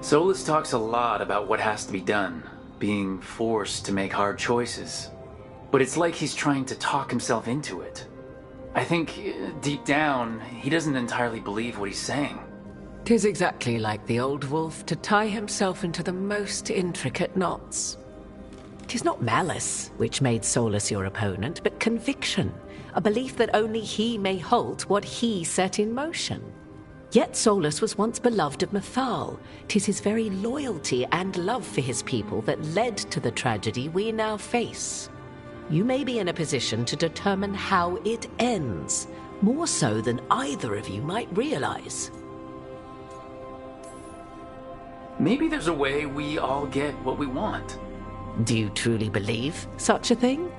Solus talks a lot about what has to be done, being forced to make hard choices. But it's like he's trying to talk himself into it. I think, deep down, he doesn't entirely believe what he's saying. 'Tis exactly like the old wolf to tie himself into the most intricate knots. 'Tis not malice which made Solus your opponent, but conviction, a belief that only he may halt what he set in motion. Yet Solus was once beloved of Mythal. 'Tis his very loyalty and love for his people that led to the tragedy we now face. You may be in a position to determine how it ends, more so than either of you might realize. Maybe there's a way we all get what we want. Do you truly believe such a thing?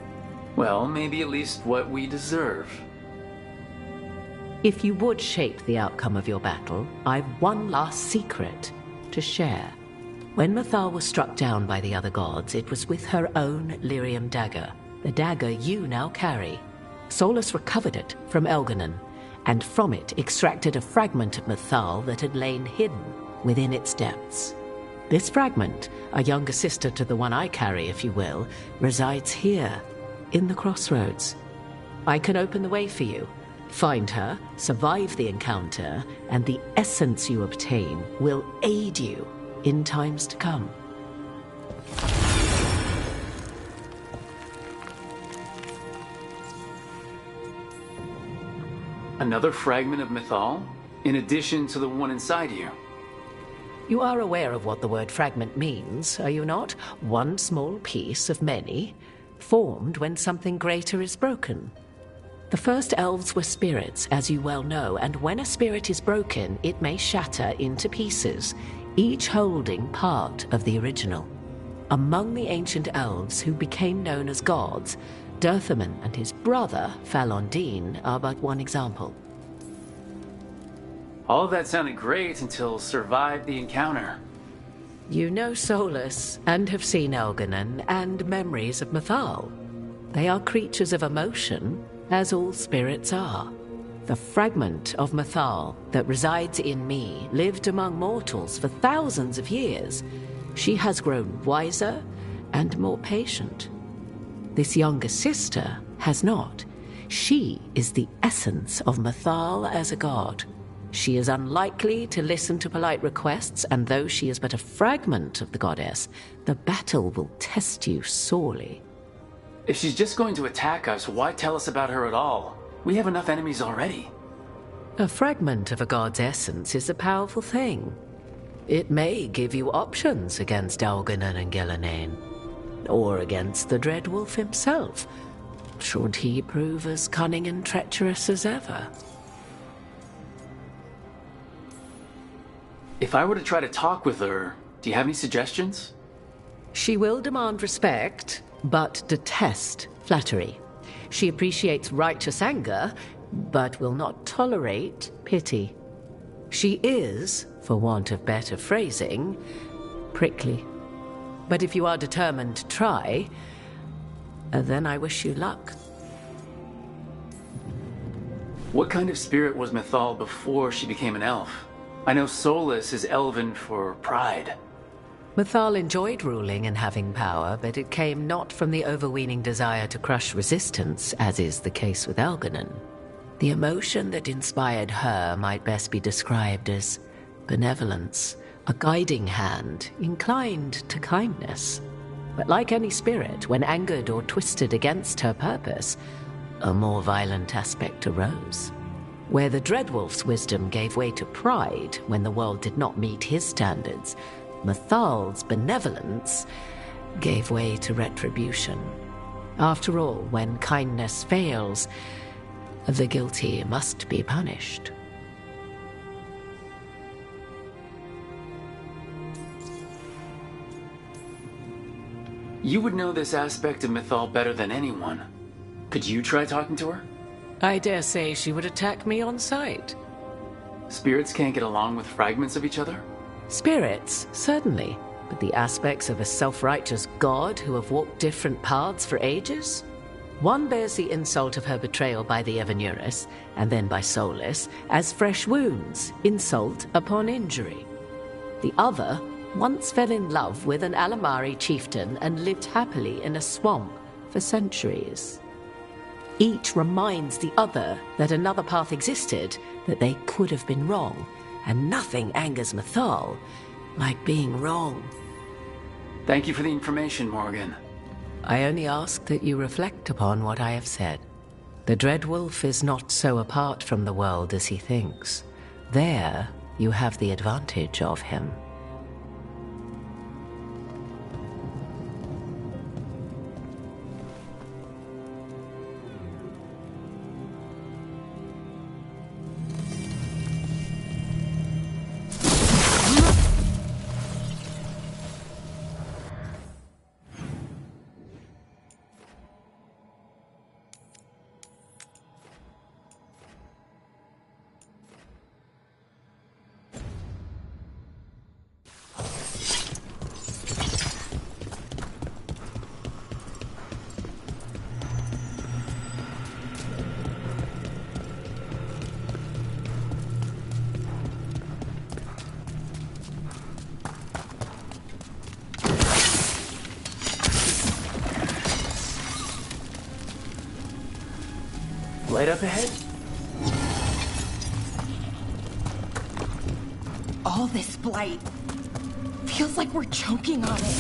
Well, maybe at least what we deserve. If you would shape the outcome of your battle, I've one last secret to share. When Mythal was struck down by the other gods, it was with her own lyrium dagger, the dagger you now carry. Solus recovered it from Elganon, and from it extracted a fragment of Mythal that had lain hidden within its depths. This fragment, a younger sister to the one I carry, if you will, resides here, in the crossroads. I can open the way for you. Find her, survive the encounter, and the essence you obtain will aid you in times to come. Another fragment of Mythal? In addition to the one inside you? You are aware of what the word fragment means, are you not? One small piece of many, formed when something greater is broken. The first elves were spirits, as you well know, and when a spirit is broken, it may shatter into pieces, each holding part of the original. Among the ancient elves who became known as gods, Dirthaman and his brother, Falondine, are but one example. All of that sounded great until survived the encounter. You know Solus, and have seen Elganon, and memories of Mythal. They are creatures of emotion, as all spirits are. The fragment of Mythal that resides in me lived among mortals for thousands of years. She has grown wiser and more patient. This younger sister has not. She is the essence of Mythal as a god. She is unlikely to listen to polite requests, and though she is but a fragment of the goddess, the battle will test you sorely. If she's just going to attack us, why tell us about her at all? We have enough enemies already. A fragment of a god's essence is a powerful thing. It may give you options against Elganon and Gillenane, or against the Dreadwolf himself, should he prove as cunning and treacherous as ever. If I were to try to talk with her, do you have any suggestions? She will demand respect, but detest flattery. She appreciates righteous anger, but will not tolerate pity. She is, for want of better phrasing, prickly. But if you are determined to try, then I wish you luck. What kind of spirit was Mythal before she became an elf? I know Solus is elven for pride. Mythal enjoyed ruling and having power, but it came not from the overweening desire to crush resistance, as is the case with Elganon. The emotion that inspired her might best be described as benevolence, a guiding hand inclined to kindness. But like any spirit, when angered or twisted against her purpose, a more violent aspect arose. Where the Dreadwolf's wisdom gave way to pride when the world did not meet his standards, Mythal's benevolence gave way to retribution. After all, when kindness fails, the guilty must be punished. You would know this aspect of Mythal better than anyone. Could you try talking to her? I dare say she would attack me on sight. Spirits can't get along with fragments of each other? Spirits, certainly. But the aspects of a self-righteous god who have walked different paths for ages? One bears the insult of her betrayal by the Evanurus, and then by Solus, as fresh wounds, insult upon injury. The other once fell in love with an Alamari chieftain and lived happily in a swamp for centuries. Each reminds the other that another path existed, that they could have been wrong, and nothing angers Mythal like being wrong. Thank you for the information, Morgan. I only ask that you reflect upon what I have said. The Dreadwolf is not so apart from the world as he thinks. There, you have the advantage of him. Light up ahead? All this blight feels like we're choking on it.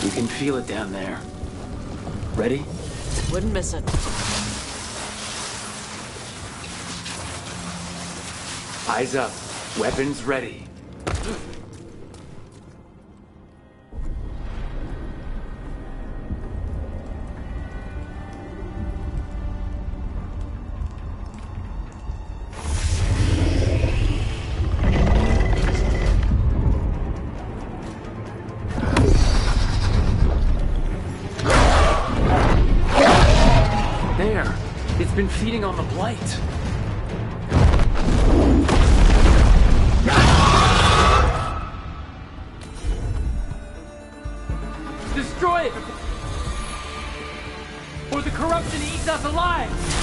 You can feel it down there. Ready? Wouldn't miss it. Eyes up. Weapons ready. There. It's been feeding on the blight. Destroy it! Or the corruption eats us alive!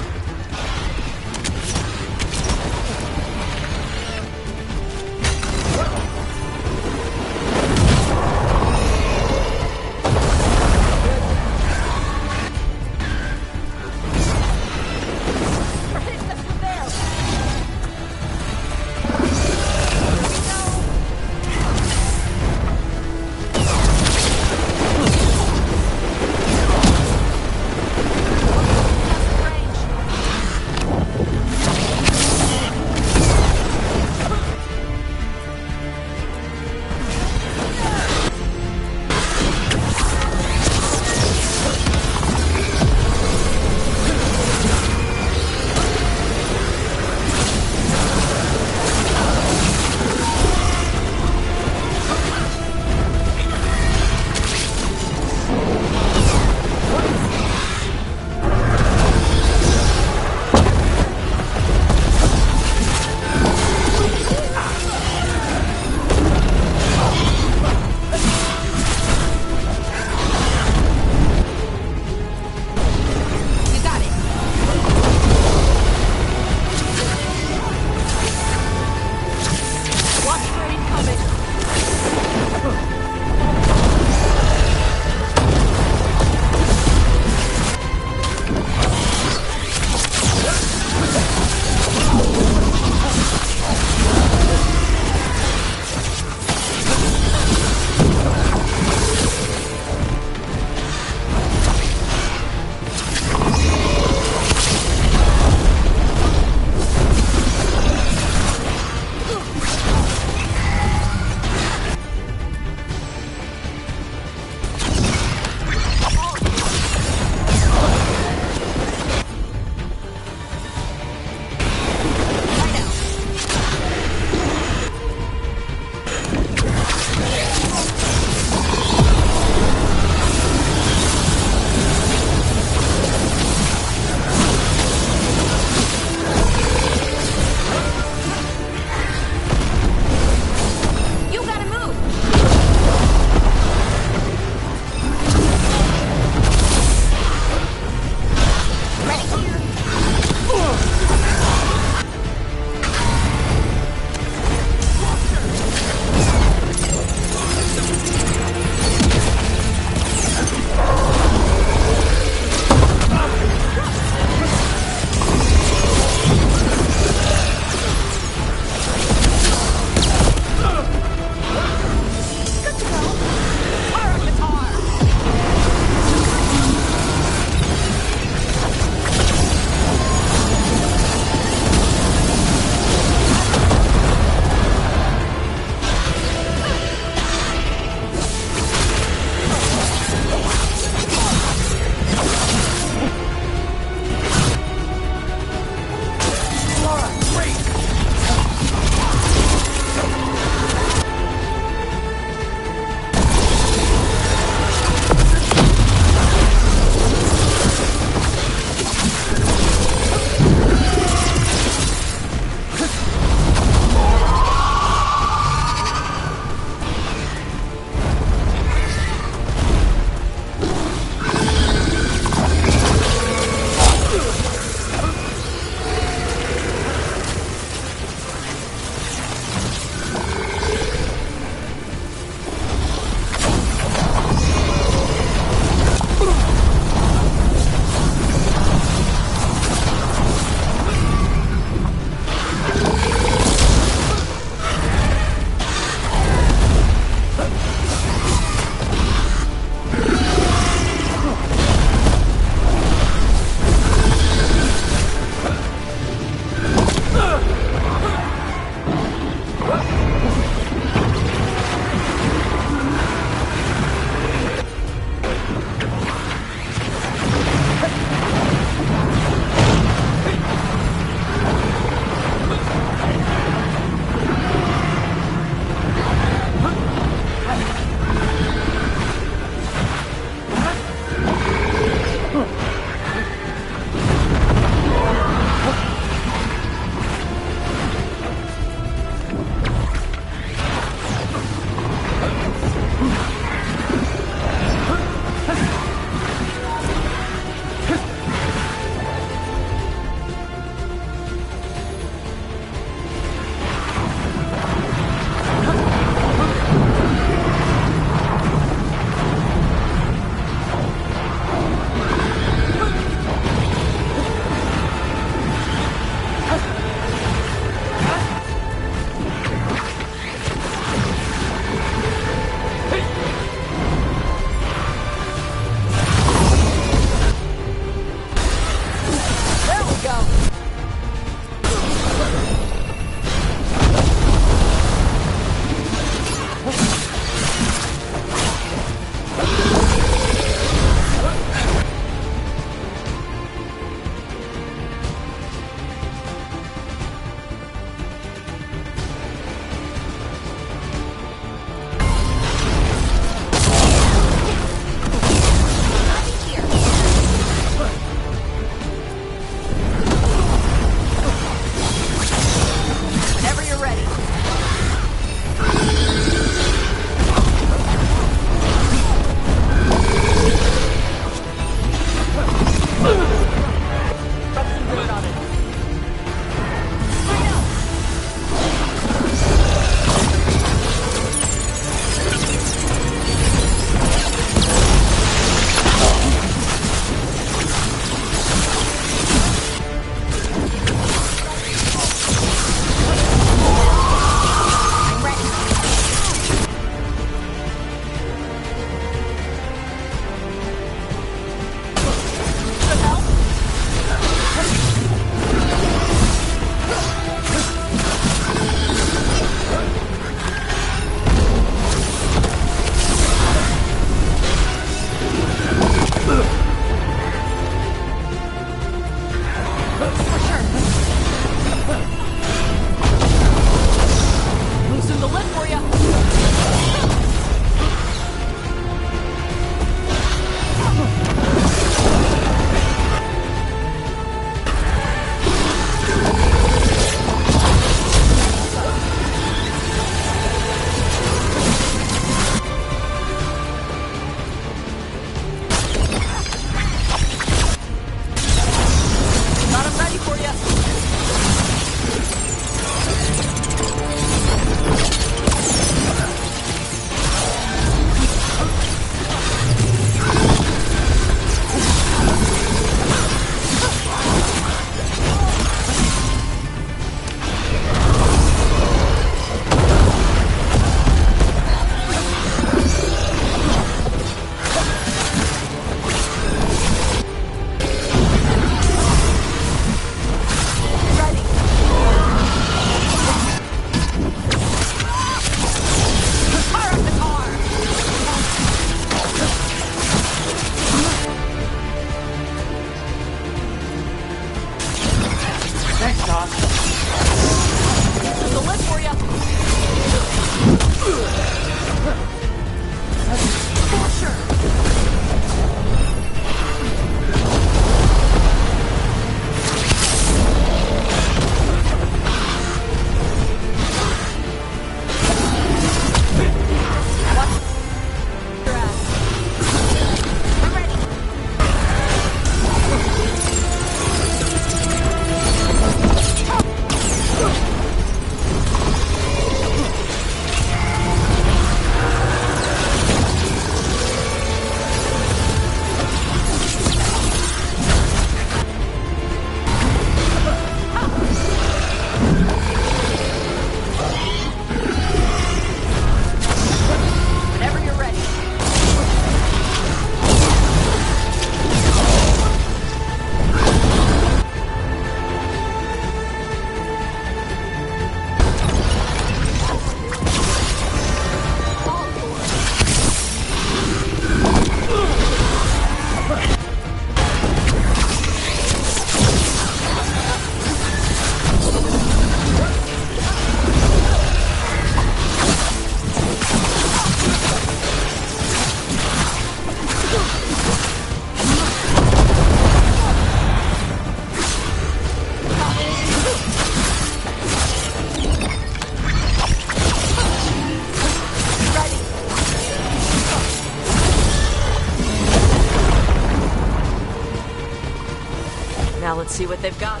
let's see what they've got.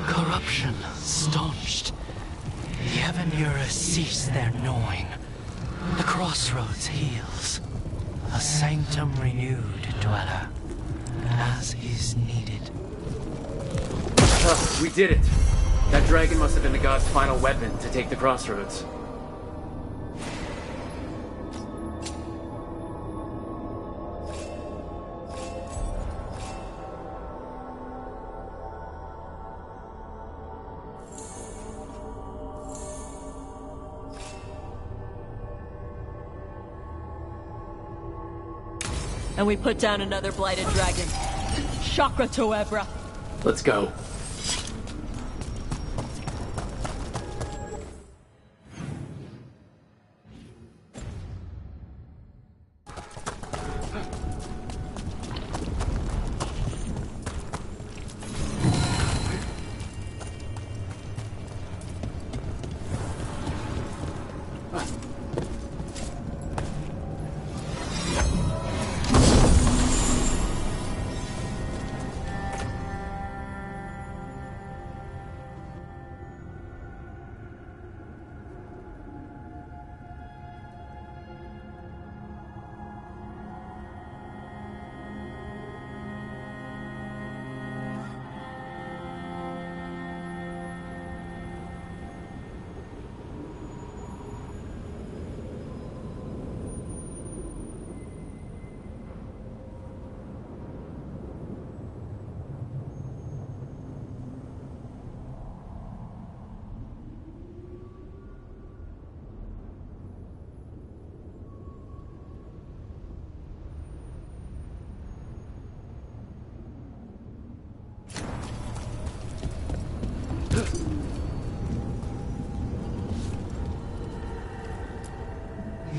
Corruption staunched. The Avenura cease their gnawing. The crossroads heals. A sanctum renewed, dweller, as is needed. Oh, we did it! That dragon must have been the god's final weapon to take the crossroads. And we put down another blighted dragon. Chakra Toebra. Let's go.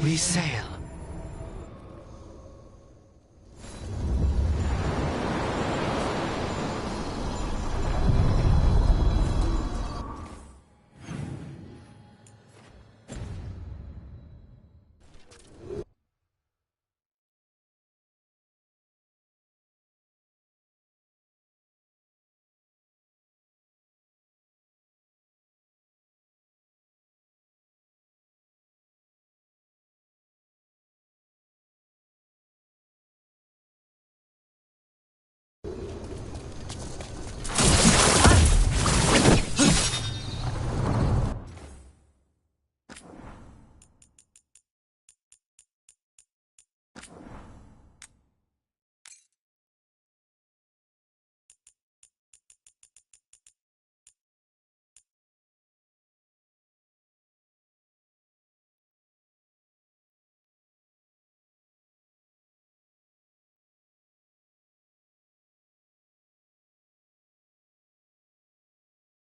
We sail